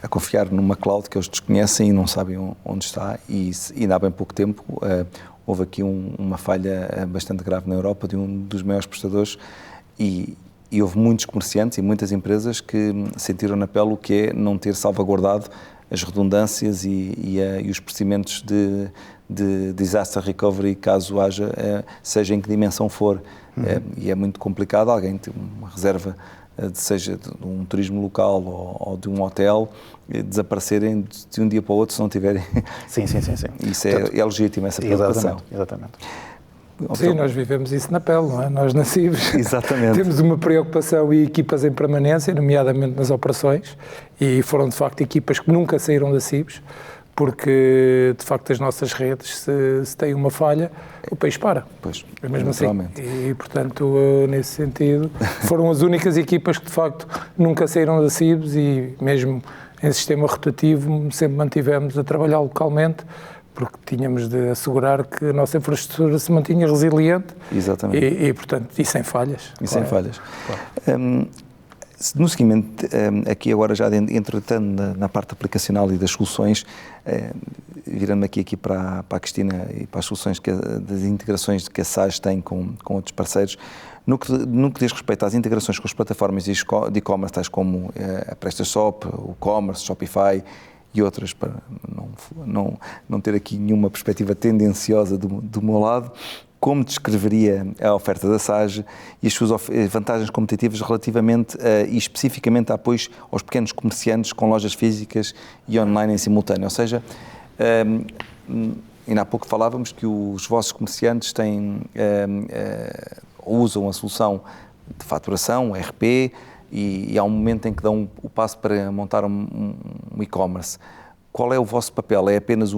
Speaker 1: a confiar numa cloud que eles desconhecem e não sabem onde está, e ainda há bem pouco tempo houve aqui uma falha bastante grave na Europa de um dos maiores prestadores, e houve muitos comerciantes e muitas empresas que sentiram na pele o que é não ter salvaguardado as redundâncias e os procedimentos de disaster recovery, caso haja, seja em que dimensão for. E é muito complicado alguém ter uma reserva, seja de um turismo local ou de um hotel, desaparecerem de um dia para o outro se não tiverem...
Speaker 4: Sim.
Speaker 1: Isso é legítimo, essa preocupação.
Speaker 4: Exatamente.
Speaker 3: Sim, nós vivemos isso na pele, não é? Nós na CIBS
Speaker 1: Exatamente.
Speaker 3: temos uma preocupação e equipas em permanência, nomeadamente nas operações, e foram de facto equipas que nunca saíram da CIBS, porque de facto as nossas redes, se tem uma falha, o país para.
Speaker 1: Pois,
Speaker 3: é mesmo assim. E portanto, nesse sentido, foram as únicas equipas que de facto nunca saíram da CIBS, e mesmo em sistema rotativo sempre mantivemos a trabalhar localmente, porque tínhamos de assegurar que a nossa infraestrutura se mantinha resiliente.
Speaker 1: Exatamente.
Speaker 3: E portanto, e sem falhas.
Speaker 1: E sem falhas. Claro. No seguimento, aqui agora já entretanto na parte aplicacional e das soluções, virando aqui para a Cristina e para as soluções das integrações que a SAGE tem com outros parceiros, no que diz respeito às integrações com as plataformas de e-commerce, tais como a PrestaShop, o Commerce, Shopify e outras, para não ter aqui nenhuma perspectiva tendenciosa do meu lado, como descreveria a oferta da SAGE e as suas vantagens competitivas relativamente e especificamente a apoios aos pequenos comerciantes com lojas físicas e online em simultâneo? Ou seja, ainda há pouco falávamos que os vossos comerciantes usam a solução de faturação, RP, e há um momento em que dão o passo para montar um e-commerce. Qual é o vosso papel? É apenas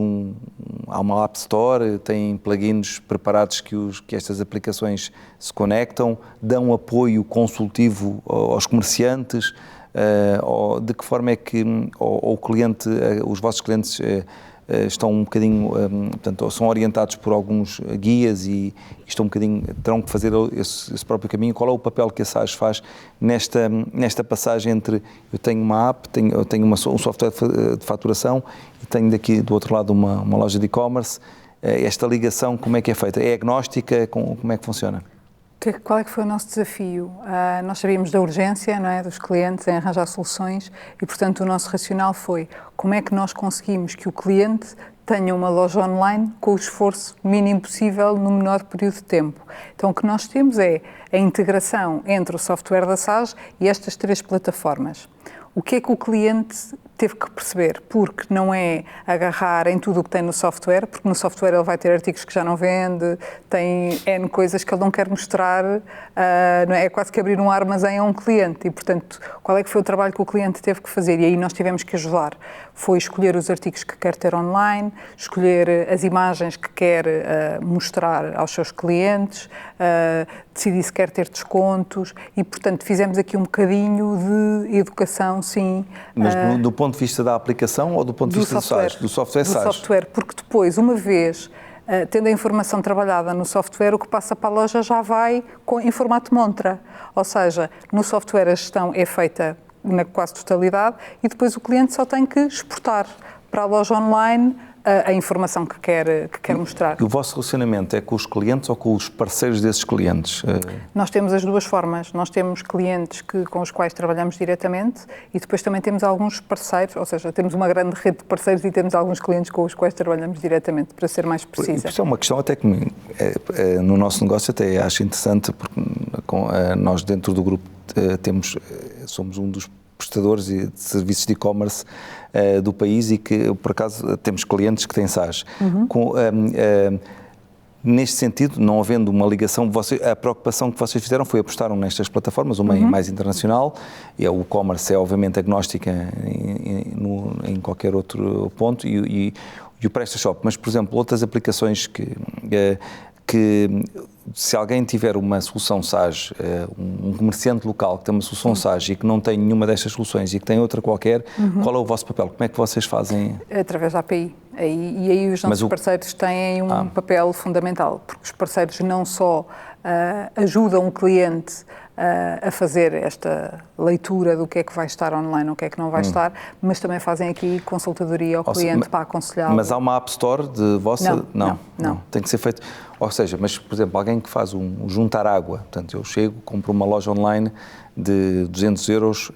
Speaker 1: há uma App Store, tem plugins preparados que estas aplicações se conectam, dão apoio consultivo aos comerciantes? Ou de que forma é que o cliente, os vossos clientes estão um bocadinho, portanto, são orientados por alguns guias e estão um bocadinho, terão que fazer esse próprio caminho. Qual é o papel que a SAGE faz nesta passagem entre eu tenho uma app, eu tenho um software de faturação e tenho daqui do outro lado uma loja de e-commerce? Esta ligação, como é que é feita? É agnóstica? Como é que funciona?
Speaker 2: Qual é que foi o nosso desafio? Nós sabíamos da urgência, não é, dos clientes em arranjar soluções e, portanto, o nosso racional foi como é que nós conseguimos que o cliente tenha uma loja online com o esforço mínimo possível no menor período de tempo. Então, o que nós temos é a integração entre o software da SAGE e estas 3 plataformas. O que é que o cliente teve que perceber? Porque não é agarrar em tudo o que tem no software, porque no software ele vai ter artigos que já não vende, tem N coisas que ele não quer mostrar, não é? É quase que abrir um armazém a um cliente e, portanto, qual é que foi o trabalho que o cliente teve que fazer? E aí nós tivemos que ajudar. Foi escolher os artigos que quer ter online, escolher as imagens que quer mostrar aos seus clientes, decidir se quer ter descontos e, portanto, fizemos aqui um bocadinho de educação, sim.
Speaker 1: Mas do ponto de vista da aplicação ou do ponto de vista do software SAGE?
Speaker 2: Do software, porque depois, uma vez tendo a informação trabalhada no software, o que passa para a loja já vai em formato montra. Ou seja, no software a gestão é feita na quase totalidade e depois o cliente só tem que exportar para a loja online a informação que quer mostrar.
Speaker 1: E o vosso relacionamento é com os clientes ou com os parceiros desses clientes?
Speaker 2: Nós temos as duas formas. Nós temos clientes com os quais trabalhamos diretamente e depois também temos alguns parceiros, ou seja, temos uma grande rede de parceiros e temos alguns clientes com os quais trabalhamos diretamente, para ser mais precisa.
Speaker 1: Isso é uma questão até que no nosso negócio até acho interessante, porque nós dentro do grupo somos um dos prestadores de serviços de e-commerce do país e que, por acaso, temos clientes que têm SAGE. Neste sentido, não havendo uma ligação, a preocupação que vocês fizeram foi apostaram nestas plataformas, uma mais internacional, e o e-commerce é obviamente agnóstica em qualquer outro ponto, e o PrestaShop, mas, por exemplo, outras aplicações que se alguém tiver uma solução SAGE, um comerciante local que tem uma solução SAGE e que não tem nenhuma destas soluções e que tem outra qualquer, qual é o vosso papel? Como é que vocês fazem?
Speaker 2: Através da API. E aí os nossos parceiros têm um papel fundamental, porque os parceiros não só ajudam o cliente a fazer esta leitura do que é que vai estar online ou o que é que não vai estar, mas também fazem aqui consultadoria ao cliente para aconselhá-lo.
Speaker 1: Mas há uma App Store de vossa?
Speaker 2: Não.
Speaker 1: Tem que ser feito. Ou seja, mas, por exemplo, alguém que faz um juntar água, portanto, eu chego, compro uma loja online de 200 euros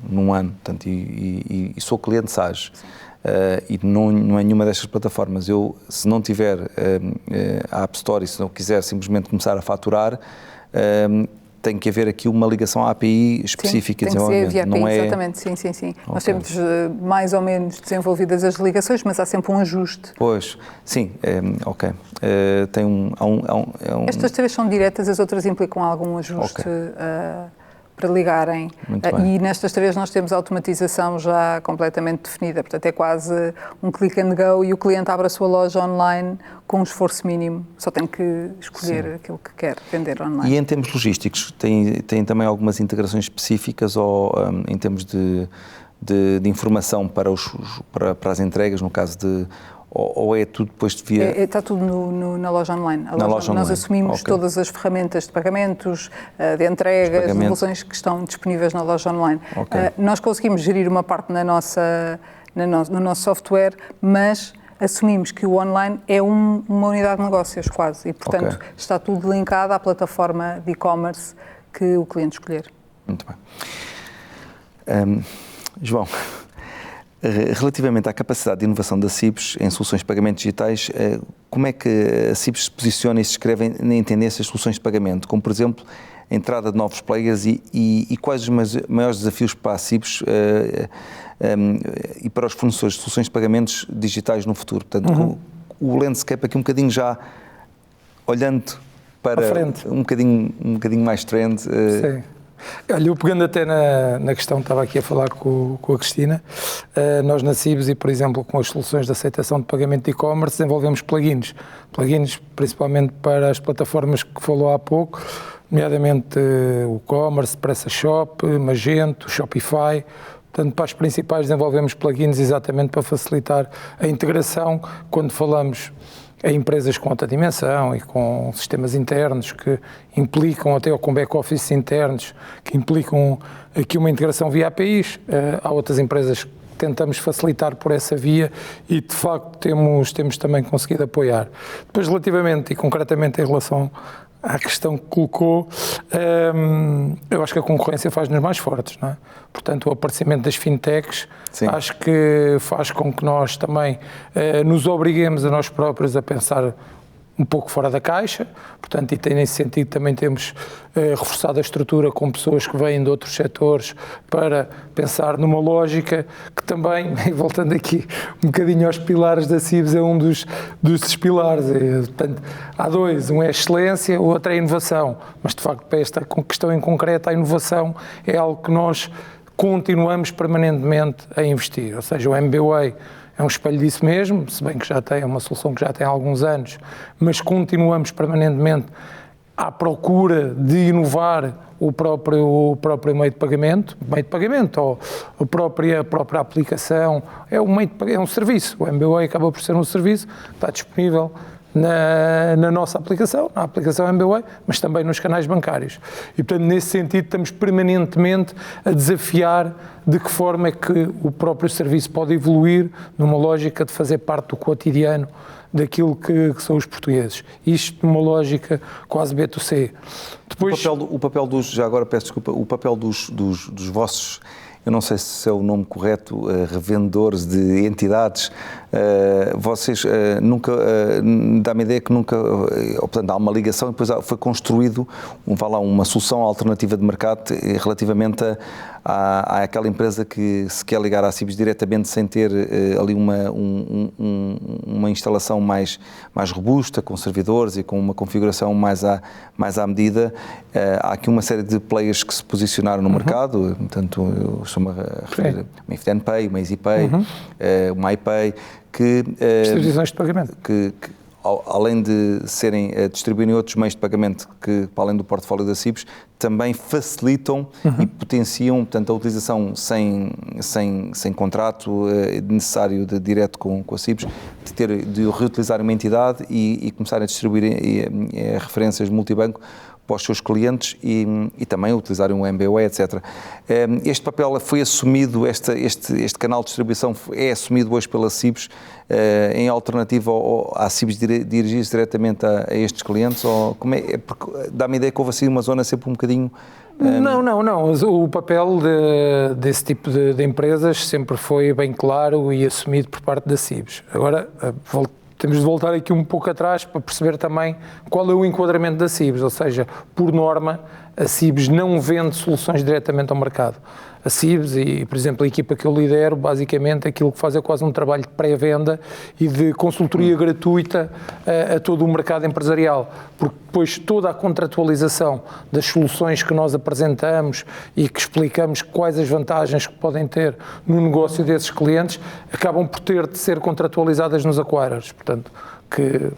Speaker 1: num ano, portanto, e sou cliente SAGE. E não é nenhuma destas plataformas. Eu, se não tiver a App Store e se não quiser simplesmente começar a faturar, tem que haver aqui uma ligação à API específica.
Speaker 2: Sim, tem que ser via API, exatamente, sim. Okay. Nós temos mais ou menos desenvolvidas as ligações, mas há sempre um ajuste.
Speaker 1: Pois, sim, ok. Tem
Speaker 2: Estas 3 são diretas, as outras implicam algum ajuste para ligarem. E nestas 3 nós temos a automatização já completamente definida, portanto é quase um click and go e o cliente abre a sua loja online com um esforço mínimo, só tem que escolher aquilo que quer vender online.
Speaker 1: E em termos logísticos, tem também algumas integrações específicas ou em termos de informação para as entregas, no caso de... Ou é tudo depois de via...
Speaker 2: Está tudo na loja online. Nós assumimos todas as ferramentas de pagamentos, de entregas, de devoluções que estão disponíveis na loja online. Nós conseguimos gerir uma parte no nosso software, mas assumimos que o online é uma unidade de negócios quase e, portanto, está tudo linkado à plataforma de e-commerce que o cliente escolher.
Speaker 1: Muito bem. João, relativamente à capacidade de inovação da CIBS em soluções de pagamentos digitais, como é que a CIBS se posiciona e se escreve em tendências de soluções de pagamento, como, por exemplo, a entrada de novos players e quais os maiores desafios para a CIBS e para os fornecedores de soluções de pagamentos digitais no futuro? Portanto, o landscape aqui um bocadinho já olhando para um bocadinho mais trend.
Speaker 3: Sim. Olha, eu pegando até na questão, estava aqui a falar com a Cristina, nós na CIBS e, por exemplo, com as soluções de aceitação de pagamento de e-commerce, desenvolvemos plugins principalmente para as plataformas que falou há pouco, nomeadamente o e-commerce, PrestaShop, Magento, Shopify, Portanto, para as principais desenvolvemos plugins exatamente para facilitar a integração quando falamos em empresas com alta dimensão e com sistemas internos que implicam, até ou com back-office internos, que implicam aqui uma integração via APIs. Há outras empresas que tentamos facilitar por essa via e, de facto, temos também conseguido apoiar. Depois, relativamente e concretamente em relação à questão que colocou, eu acho que a concorrência faz-nos mais fortes, não é? Portanto, o aparecimento das fintechs, sim, acho que faz com que nós também nos obriguemos a nós próprios a pensar um pouco fora da caixa, portanto, e nesse sentido também temos reforçado a estrutura com pessoas que vêm de outros setores para pensar numa lógica que também, voltando aqui um bocadinho aos pilares da CIBS, é um dos pilares. Portanto, há dois, um é a excelência, o outro é a inovação, mas de facto para esta questão em concreto, a inovação é algo que nós continuamos permanentemente a investir, ou seja, o MBWay é um espelho disso mesmo, se bem que já tem uma solução que já tem há alguns anos, mas continuamos permanentemente à procura de inovar o próprio meio de pagamento ou a própria aplicação, é um serviço, o MBWay acaba por ser um serviço que está disponível na nossa aplicação, na aplicação MBWay, mas também nos canais bancários. E, portanto, nesse sentido, estamos permanentemente a desafiar de que forma é que o próprio serviço pode evoluir numa lógica de fazer parte do cotidiano daquilo que são os portugueses. Isto numa lógica quase B2C. Depois,
Speaker 1: o papel dos, já agora peço desculpa, o papel dos vossos, eu não sei se é o nome correto, revendedores de entidades, vocês nunca, dá-me a ideia que nunca, portanto, há uma ligação e depois foi construído, uma solução alternativa de mercado relativamente àquela empresa que se quer ligar à CIBS diretamente sem ter ali uma instalação mais robusta, com servidores e com uma configuração mais à medida. Há aqui uma série de players que se posicionaram no mercado, portanto, eu estou-me a referir uma IFTNPay, uma EasyPay, uma iPay, que
Speaker 3: instituições de pagamento.
Speaker 1: Que além de distribuírem outros meios de pagamento que, para além do portfólio da CIBS, também facilitam e potenciam, portanto, a utilização sem contrato necessário direto com a CIBS, de reutilizar uma entidade e começarem a distribuir referências de multibanco para os seus clientes e também utilizarem o MBWay, etc. Este papel foi assumido, este canal de distribuição é assumido hoje pela CIBS em alternativa à CIBS dirigir-se diretamente a estes clientes? Ou como é? Porque dá-me a ideia que houve assim uma zona sempre um bocadinho...
Speaker 3: Não. O papel desse tipo de empresas sempre foi bem claro e assumido por parte da CIBS. Agora, temos de voltar aqui um pouco atrás para perceber também qual é o enquadramento da CIBS, ou seja, por norma, a CIBS não vende soluções diretamente ao mercado. A CIBS e, por exemplo, a equipa que eu lidero, basicamente aquilo que faz é quase um trabalho de pré-venda e de consultoria gratuita a todo o mercado empresarial, porque depois toda a contratualização das soluções que nós apresentamos e que explicamos quais as vantagens que podem ter no negócio desses clientes, acabam por ter de ser contratualizadas nos acquirers, portanto, que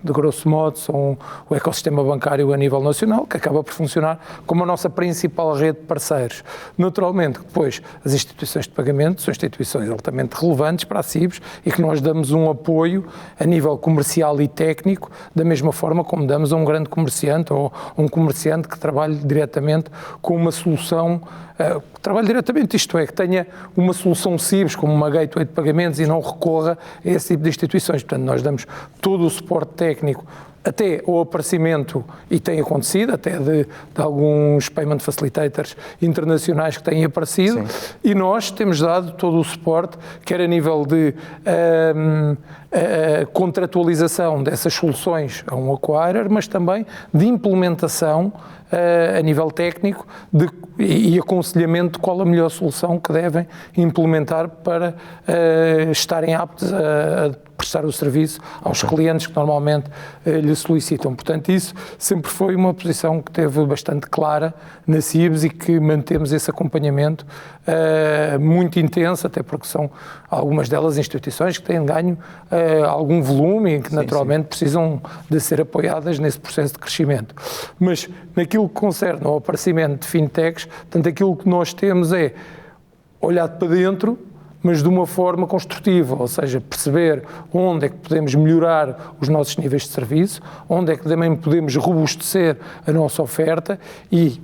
Speaker 3: de grosso modo são o ecossistema bancário a nível nacional, que acaba por funcionar como a nossa principal rede de parceiros. Naturalmente, depois, as instituições de pagamento são instituições altamente relevantes para a CIBS e que nós damos um apoio a nível comercial e técnico, da mesma forma como damos a um grande comerciante ou um comerciante que trabalhe diretamente com uma solução, que trabalhe diretamente, isto é, que tenha uma solução CIBS como uma gateway de pagamentos e não recorra a esse tipo de instituições. Portanto, nós damos todo o suporte técnico até ao aparecimento, e tem acontecido, até de alguns payment facilitators internacionais que têm aparecido. Sim. E nós temos dado todo o suporte, quer a nível de contratualização dessas soluções a um acquirer, mas também de implementação a nível técnico e aconselhamento de qual a melhor solução que devem implementar para estarem aptos a prestar o serviço aos clientes que normalmente lhe solicitam. Portanto, isso sempre foi uma posição que teve bastante clara na CIBS e que mantemos esse acompanhamento muito intenso, até porque são algumas delas instituições que têm ganho algum volume e que naturalmente precisam de ser apoiadas nesse processo de crescimento. Mas naquilo que concerne ao aparecimento de fintechs, portanto, aquilo que nós temos é olhado para dentro, mas de uma forma construtiva, ou seja, perceber onde é que podemos melhorar os nossos níveis de serviço, onde é que também podemos robustecer a nossa oferta e,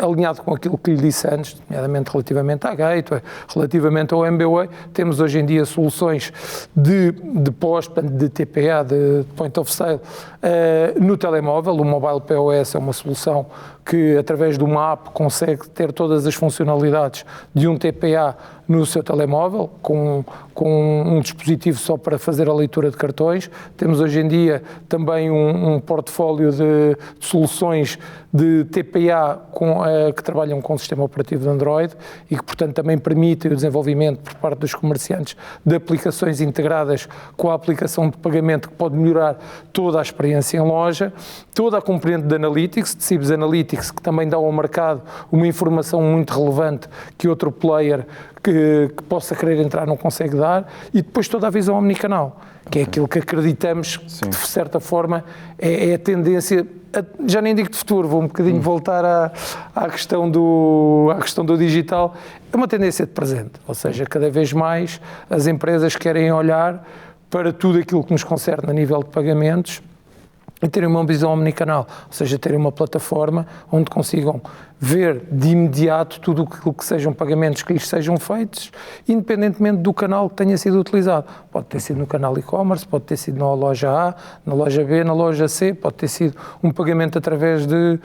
Speaker 3: alinhado com aquilo que lhe disse antes, nomeadamente relativamente à Gateway, relativamente ao MBWay, temos hoje em dia soluções de POS, de TPA, de Point of Sale, no telemóvel. O Mobile POS é uma solução que, através de uma app, consegue ter todas as funcionalidades de um TPA no seu telemóvel, com um dispositivo só para fazer a leitura de cartões. Temos hoje em dia também um portfólio de soluções de TPA que trabalham com o sistema operativo de Android e que, portanto, também permitem o desenvolvimento por parte dos comerciantes de aplicações integradas com a aplicação de pagamento, que pode melhorar toda a experiência em loja. Toda a componente de Analytics, de Cibs Analytics, que também dá ao mercado uma informação muito relevante que outro player que possa querer entrar não consegue dar, e depois toda a visão omnicanal, que é aquilo que acreditamos que, de certa forma, é a tendência, já nem digo de futuro, vou um bocadinho voltar à questão do digital, é uma tendência de presente, ou seja, cada vez mais as empresas querem olhar para tudo aquilo que nos concerne a nível de pagamentos e terem uma visão omnicanal, ou seja, terem uma plataforma onde consigam ver de imediato tudo o que sejam pagamentos que lhes sejam feitos, independentemente do canal que tenha sido utilizado. Pode ter sido no canal e-commerce, pode ter sido na loja A, na loja B, na loja C, pode ter sido um pagamento através de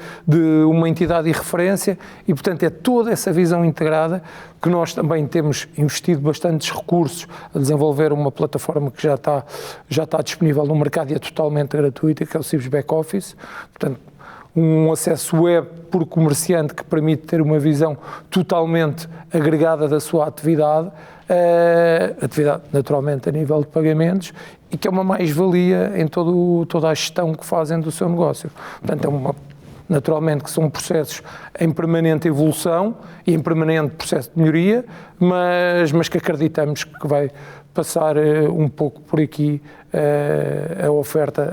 Speaker 3: uma entidade de referência e, portanto, é toda essa visão integrada que nós também temos investido bastantes recursos a desenvolver uma plataforma que já está disponível no mercado e é totalmente gratuita, que é o Cibs Back Office. Portanto, um acesso web por comerciante que permite ter uma visão totalmente agregada da sua atividade naturalmente a nível de pagamentos, e que é uma mais-valia em toda a gestão que fazem do seu negócio. Portanto, naturalmente que são processos em permanente evolução e em permanente processo de melhoria, mas que acreditamos que vai passar um pouco por aqui a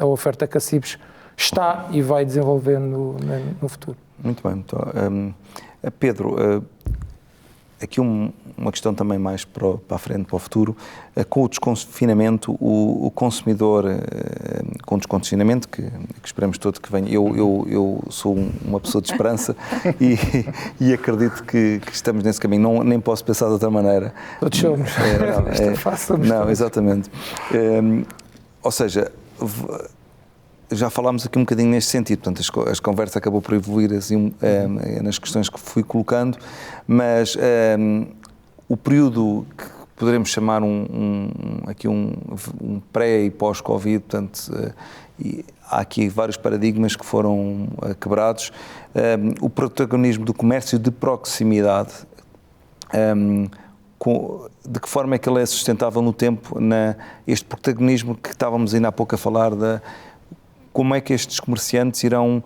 Speaker 3: oferta que a Cibs está e vai desenvolvendo no futuro.
Speaker 1: Muito bem. Então, Pedro, aqui uma questão também mais para a frente, para o futuro. Com o desconfinamento, o consumidor, com o desconfinamento, que esperamos todos que venha, eu sou uma pessoa de esperança e acredito que estamos nesse caminho, nem posso pensar de outra maneira.
Speaker 3: Todos somos.
Speaker 1: Não, exatamente. Ou seja, já falámos aqui um bocadinho neste sentido, portanto, a conversa acabou por evoluir assim, nas questões que fui colocando, mas o período que poderemos chamar aqui um pré e pós-Covid, portanto, há aqui vários paradigmas que foram quebrados. O protagonismo do comércio de proximidade, de que forma é que ele é sustentável no tempo, este protagonismo que estávamos ainda há pouco a falar como é que estes comerciantes irão,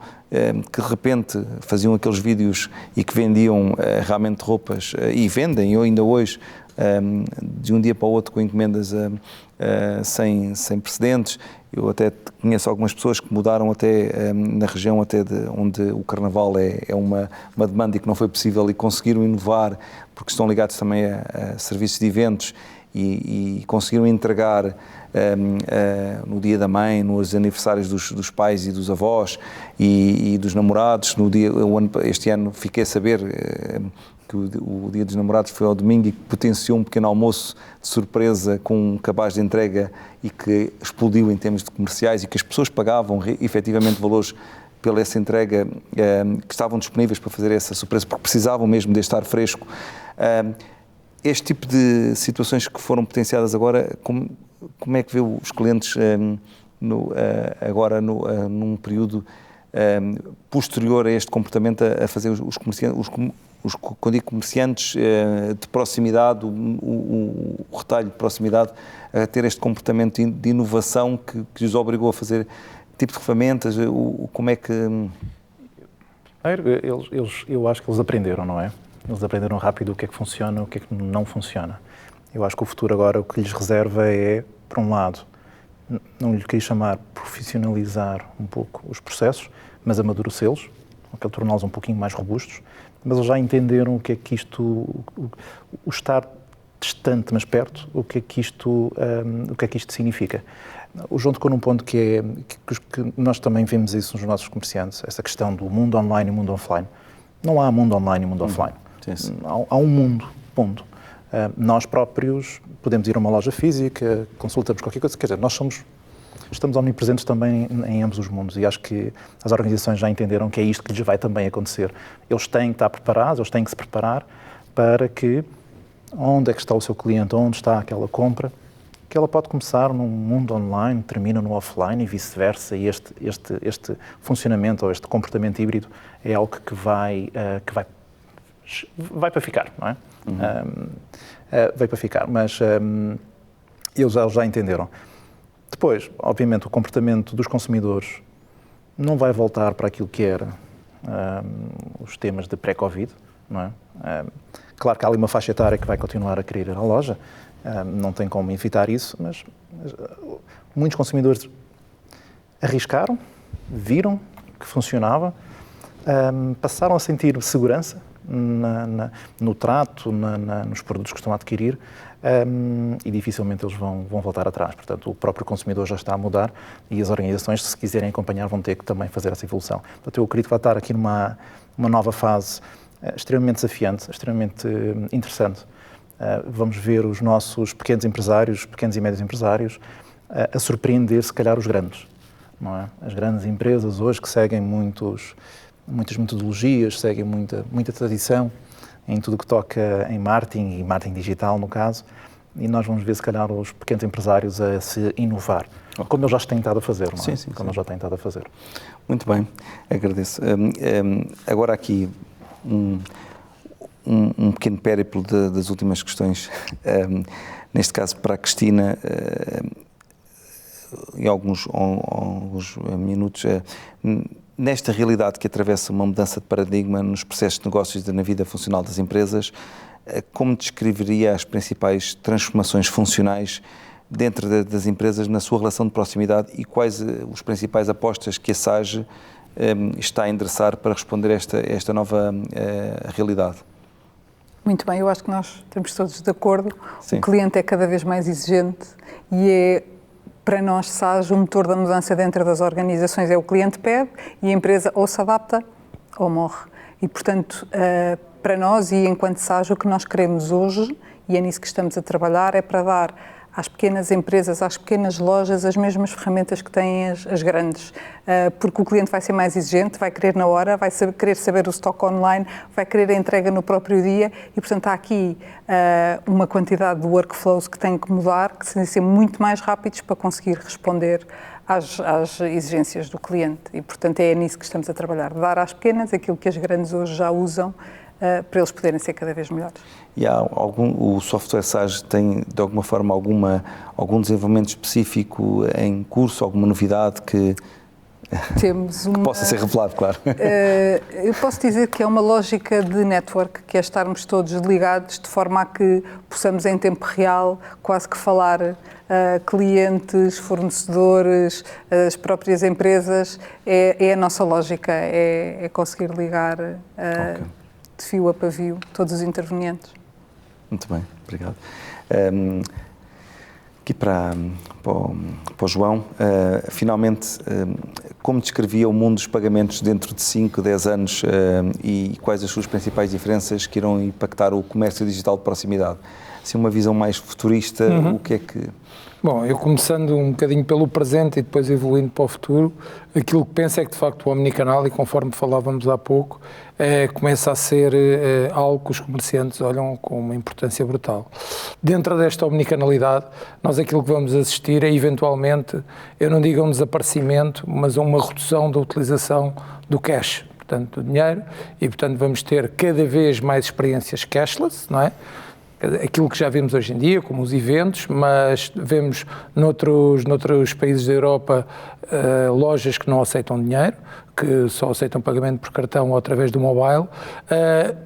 Speaker 1: que de repente faziam aqueles vídeos e que vendiam realmente roupas, e vendem ainda hoje, de um dia para o outro com encomendas sem precedentes. Eu até conheço algumas pessoas que mudaram até na região até onde o Carnaval é uma demanda e que não foi possível, e conseguiram inovar, porque estão ligados também a serviços de eventos, e conseguiram entregar no dia da mãe, nos aniversários dos pais e dos avós e dos namorados. Este ano fiquei a saber que o dia dos namorados foi ao domingo e que potenciou um pequeno almoço de surpresa com um cabaz de entrega e que explodiu em termos de comerciais, e que as pessoas pagavam efetivamente valores pela essa entrega, que estavam disponíveis para fazer essa surpresa, porque precisavam mesmo de estar fresco. Este tipo de situações que foram potenciadas agora, como é que vê os clientes agora num período posterior a este comportamento, a fazer os comerciantes, quando digo comerciantes de proximidade, o retalho de proximidade, a ter este comportamento de inovação que os obrigou a fazer tipo de ferramentas? Como é que...
Speaker 4: Eu acho que eles aprenderam, não é? Eles aprenderam rápido o que é que funciona, o que é que não funciona. Eu acho que o futuro agora, o que lhes reserva é, por um lado, não lhe queria chamar profissionalizar um pouco os processos, mas amadurecê-los, aquele torná-los um pouquinho mais robustos, mas eles já entenderam o que é que isto, o estar distante, mas perto, o que é que isto significa. O João tocou num ponto que nós também vemos isso nos nossos comerciantes, essa questão do mundo online e mundo offline. Não há mundo online e mundo offline.
Speaker 1: Sim.
Speaker 4: Há um mundo, ponto. Nós próprios podemos ir a uma loja física, consultamos qualquer coisa, quer dizer, estamos omnipresentes também em ambos os mundos e acho que as organizações já entenderam que é isto que lhes vai também acontecer. Eles têm que estar preparados, eles têm que se preparar para que onde é que está o seu cliente, onde está aquela compra, que ela pode começar num mundo online, termina no offline e vice-versa, e este funcionamento ou este comportamento híbrido é algo que vai para ficar, não é? Vai para ficar, mas eles já entenderam. Depois, obviamente, o comportamento dos consumidores não vai voltar para aquilo que era os temas de pré-Covid, não é? Claro que há ali uma faixa etária que vai continuar a querer ir à loja, não tem como evitar isso, mas muitos consumidores arriscaram, viram que funcionava, passaram a sentir segurança no trato, nos produtos que estão a adquirir e dificilmente eles vão voltar atrás. Portanto, o próprio consumidor já está a mudar e as organizações, se quiserem acompanhar, vão ter que também fazer essa evolução. Portanto, eu acredito que vai estar aqui numa nova fase extremamente desafiante, extremamente interessante. Vamos ver os nossos pequenos empresários, pequenos e médios empresários, a surpreender, se calhar, os grandes. Não é? As grandes empresas hoje que seguem muitas metodologias, seguem muita tradição em tudo que toca em marketing e marketing digital, no caso, e nós vamos ver, se calhar, os pequenos empresários a se inovar, como eles já têm estado a fazer, não é?
Speaker 1: Sim.
Speaker 4: Como eles já têm estado a fazer.
Speaker 1: Muito bem, agradeço. Agora aqui um pequeno périplo das últimas questões, neste caso para a Cristina, em alguns minutos. Nesta realidade que atravessa uma mudança de paradigma nos processos de negócios e na vida funcional das empresas, como descreveria as principais transformações funcionais dentro das empresas na sua relação de proximidade e quais os principais apostas que a SAGE está a endereçar para responder a esta nova realidade?
Speaker 2: Muito bem, eu acho que nós estamos todos de acordo.
Speaker 1: Sim.
Speaker 2: O cliente é cada vez mais exigente e é, para nós, SAGE, o motor da mudança dentro das organizações. É o cliente pede e a empresa ou se adapta ou morre. E, portanto, para nós e enquanto SAGE, o que nós queremos hoje, e é nisso que estamos a trabalhar, é para dar às pequenas empresas, às pequenas lojas, as mesmas ferramentas que têm as grandes. Porque o cliente vai ser mais exigente, vai querer na hora, vai querer saber o stock online, vai querer a entrega no próprio dia e, portanto, há aqui uma quantidade de workflows que têm que mudar, que têm de ser muito mais rápidos para conseguir responder às exigências do cliente. E, portanto, é nisso que estamos a trabalhar. Dar às pequenas aquilo que as grandes hoje já usam, para eles poderem ser cada vez melhores.
Speaker 1: E o software SAGE tem, de alguma forma, algum desenvolvimento específico em curso, alguma novidade que possa ser revelado, claro?
Speaker 2: Eu posso dizer que é uma lógica de network, que é estarmos todos ligados de forma a que possamos, em tempo real, quase que falar clientes, fornecedores, as próprias empresas. É a nossa lógica, é conseguir ligar de fio a pavio todos os intervenientes.
Speaker 1: Muito bem, obrigado. Aqui para o João, finalmente, como descrevia o mundo dos pagamentos dentro de 5, 10 anos e quais as suas principais diferenças que irão impactar o comércio digital de proximidade? Assim, uma visão mais futurista, o que é que...
Speaker 3: Bom, eu começando um bocadinho pelo presente e depois evoluindo para o futuro, aquilo que penso é que, de facto, o omnicanal, e conforme falávamos há pouco, começa a ser algo que os comerciantes olham com uma importância brutal. Dentro desta omnicanalidade, nós aquilo que vamos assistir é, eventualmente, eu não digo um desaparecimento, mas uma redução da utilização do cash, portanto, do dinheiro, e, portanto, vamos ter cada vez mais experiências cashless, não é? aquilo que já vemos hoje em dia, como os eventos, mas vemos noutros países da Europa lojas que não aceitam dinheiro, que só aceitam pagamento por cartão ou através do mobile.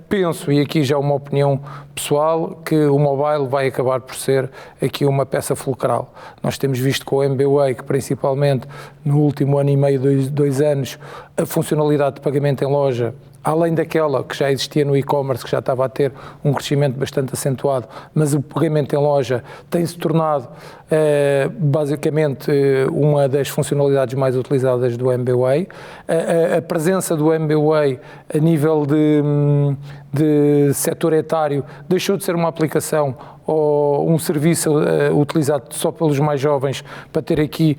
Speaker 3: Penso, e aqui já uma opinião pessoal, que o mobile vai acabar por ser aqui uma peça fulcral. Nós temos visto com o MBWay que principalmente no último ano e meio, 2 anos, a funcionalidade de pagamento em loja, além daquela que já existia no e-commerce, que já estava a ter um crescimento bastante acentuado, mas o pagamento em loja tem-se tornado basicamente uma das funcionalidades mais utilizadas do MBWay. A presença do MBWay a nível de setor etário deixou de ser uma aplicação ou um serviço utilizado só pelos mais jovens para ter aqui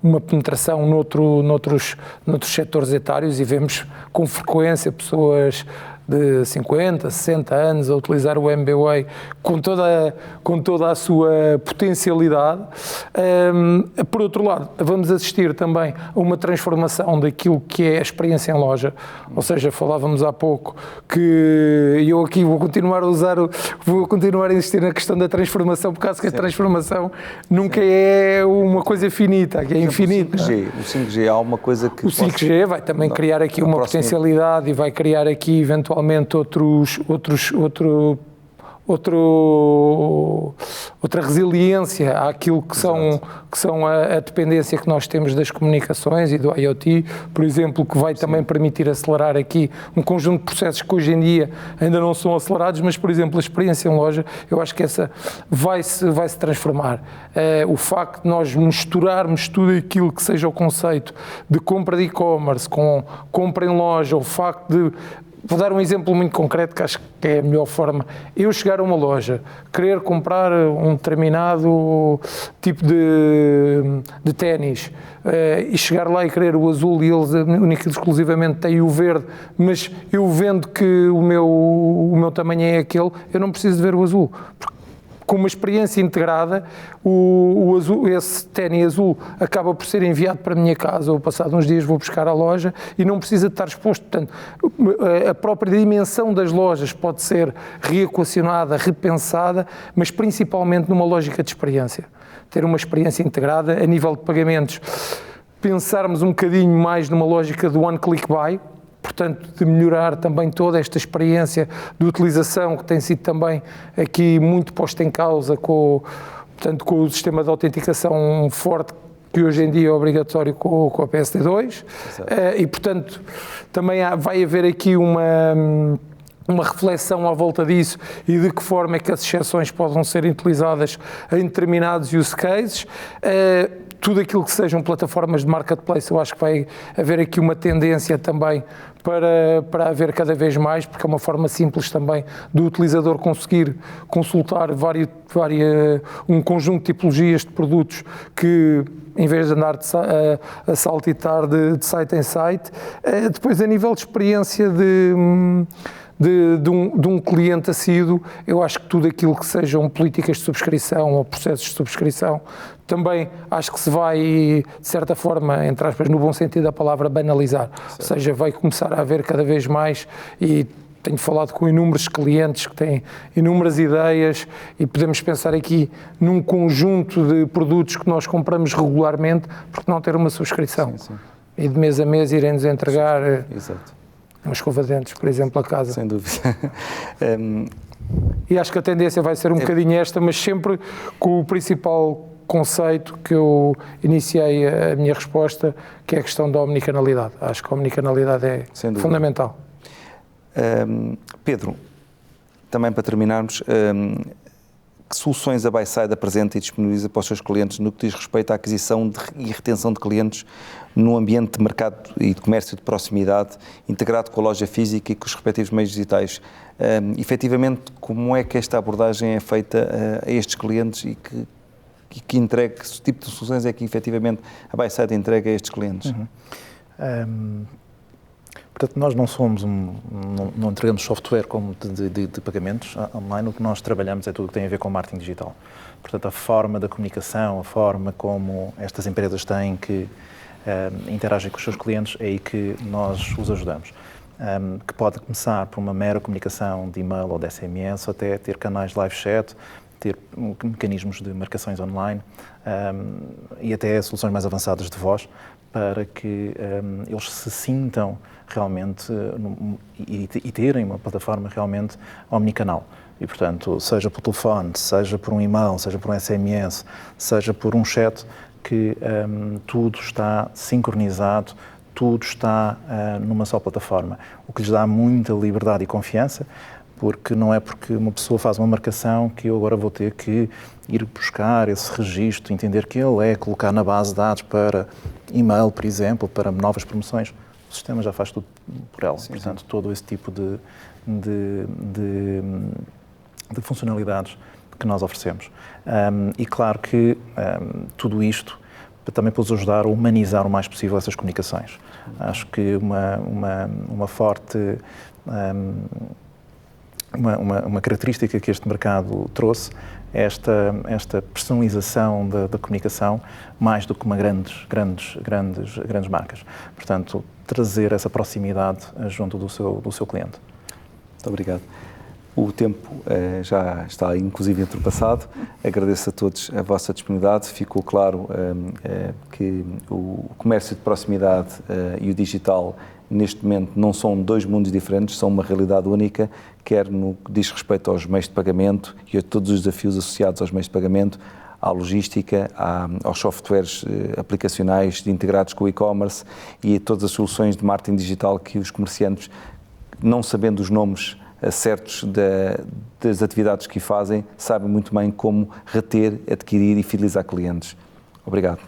Speaker 3: uma penetração noutros setores etários, e vemos com frequência pessoas de 50, 60 anos a utilizar o MBWay com toda a sua potencialidade. Por outro lado, vamos assistir também a uma transformação daquilo que é a experiência em loja, ou seja, falávamos há pouco que eu aqui vou continuar a insistir na questão da transformação, porque acho que a transformação nunca é uma coisa finita, que é infinita.
Speaker 1: O 5G há uma coisa que...
Speaker 3: O 5G vai também criar aqui uma potencialidade e vai criar aqui eventualmente outra resiliência àquilo que são a dependência que nós temos das comunicações e do IoT, por exemplo, que vai também permitir acelerar aqui um conjunto de processos que hoje em dia ainda não são acelerados, mas, por exemplo, a experiência em loja, eu acho que essa vai-se transformar. O facto de nós misturarmos tudo aquilo que seja o conceito de compra de e-commerce com compra em loja, o facto de... Vou dar um exemplo muito concreto que acho que é a melhor forma. Eu chegar a uma loja, querer comprar um determinado tipo de ténis e chegar lá e querer o azul, e eles única e exclusivamente têm o verde, mas eu vendo que o meu tamanho é aquele, eu não preciso de ver o azul. Com uma experiência integrada, esse ténis azul acaba por ser enviado para a minha casa, ou passado uns dias vou buscar à loja e não precisa de estar exposto. Portanto, a própria dimensão das lojas pode ser reequacionada, repensada, mas principalmente numa lógica de experiência. Ter uma experiência integrada a nível de pagamentos. Pensarmos um bocadinho mais numa lógica do one-click buy, portanto, de melhorar também toda esta experiência de utilização que tem sido também aqui muito posta em causa com o sistema de autenticação forte que hoje em dia é obrigatório com a PSD2 e, portanto, também vai haver aqui uma reflexão à volta disso e de que forma é que as exceções podem ser utilizadas em determinados use cases. Tudo aquilo que sejam plataformas de marketplace, eu acho que vai haver aqui uma tendência também para haver cada vez mais, porque é uma forma simples também do utilizador conseguir consultar um conjunto de tipologias de produtos que, em vez de andar a saltitar de site em site. Depois, a nível de experiência de um cliente assíduo, eu acho que tudo aquilo que sejam políticas de subscrição ou processos de subscrição, também acho que se vai, de certa forma, entre aspas, no bom sentido da palavra, banalizar. Certo. Ou seja, vai começar a haver cada vez mais, e tenho falado com inúmeros clientes que têm inúmeras ideias, e podemos pensar aqui num conjunto de produtos que nós compramos regularmente, porque não ter uma subscrição. Sim. E de mês a mês irem-nos entregar...
Speaker 1: Exato.
Speaker 3: Uma escova de dentes, por exemplo, a casa.
Speaker 1: Sem dúvida.
Speaker 3: E acho que a tendência vai ser um bocadinho esta, mas sempre com o principal conceito que eu iniciei a minha resposta, que é a questão da omnicanalidade. Acho que a omnicanalidade é fundamental.
Speaker 1: Pedro, também para terminarmos, que soluções a Byside apresenta e disponibiliza para os seus clientes no que diz respeito à aquisição e retenção de clientes no ambiente de mercado e de comércio de proximidade, integrado com a loja física e com os respectivos meios digitais? Efetivamente, como é que esta abordagem é feita a estes clientes e que tipo de soluções é que efetivamente a Byside entrega a estes clientes?
Speaker 4: Portanto, nós não entregamos software como de pagamentos online. O que nós trabalhamos é tudo o que tem a ver com marketing digital. Portanto, a forma da comunicação, a forma como estas empresas têm que interagem com os seus clientes, é aí que nós os ajudamos. que pode começar por uma mera comunicação de e-mail ou de SMS, até ter canais de live chat, ter mecanismos de marcações online e até soluções mais avançadas de voz, para que eles se sintam realmente e terem uma plataforma realmente omnicanal. E, portanto, seja por telefone, seja por um e-mail, seja por um SMS, seja por um chat, que tudo está sincronizado, tudo está numa só plataforma, o que lhes dá muita liberdade e confiança, porque não é porque uma pessoa faz uma marcação que eu agora vou ter que ir buscar esse registro, entender que ele é, colocar na base de dados para e-mail, por exemplo, para novas promoções. O sistema já faz tudo por ela. Sim, portanto, todo esse tipo de funcionalidades que nós oferecemos. E claro que tudo isto também pode ajudar a humanizar o mais possível essas comunicações. Acho que uma forte... Uma característica que este mercado trouxe é esta personalização da comunicação, mais do que uma grandes marcas. Portanto, trazer essa proximidade junto do seu cliente.
Speaker 1: Muito obrigado. O tempo já está inclusive ultrapassado. Agradeço a todos a vossa disponibilidade. Ficou claro que o comércio de proximidade e o digital neste momento não são dois mundos diferentes, são uma realidade única, quer no que diz respeito aos meios de pagamento e a todos os desafios associados aos meios de pagamento, à logística, aos softwares aplicacionais integrados com o e-commerce e a todas as soluções de marketing digital que os comerciantes, não sabendo os nomes certos das atividades que fazem, sabem muito bem como reter, adquirir e fidelizar clientes. Obrigado.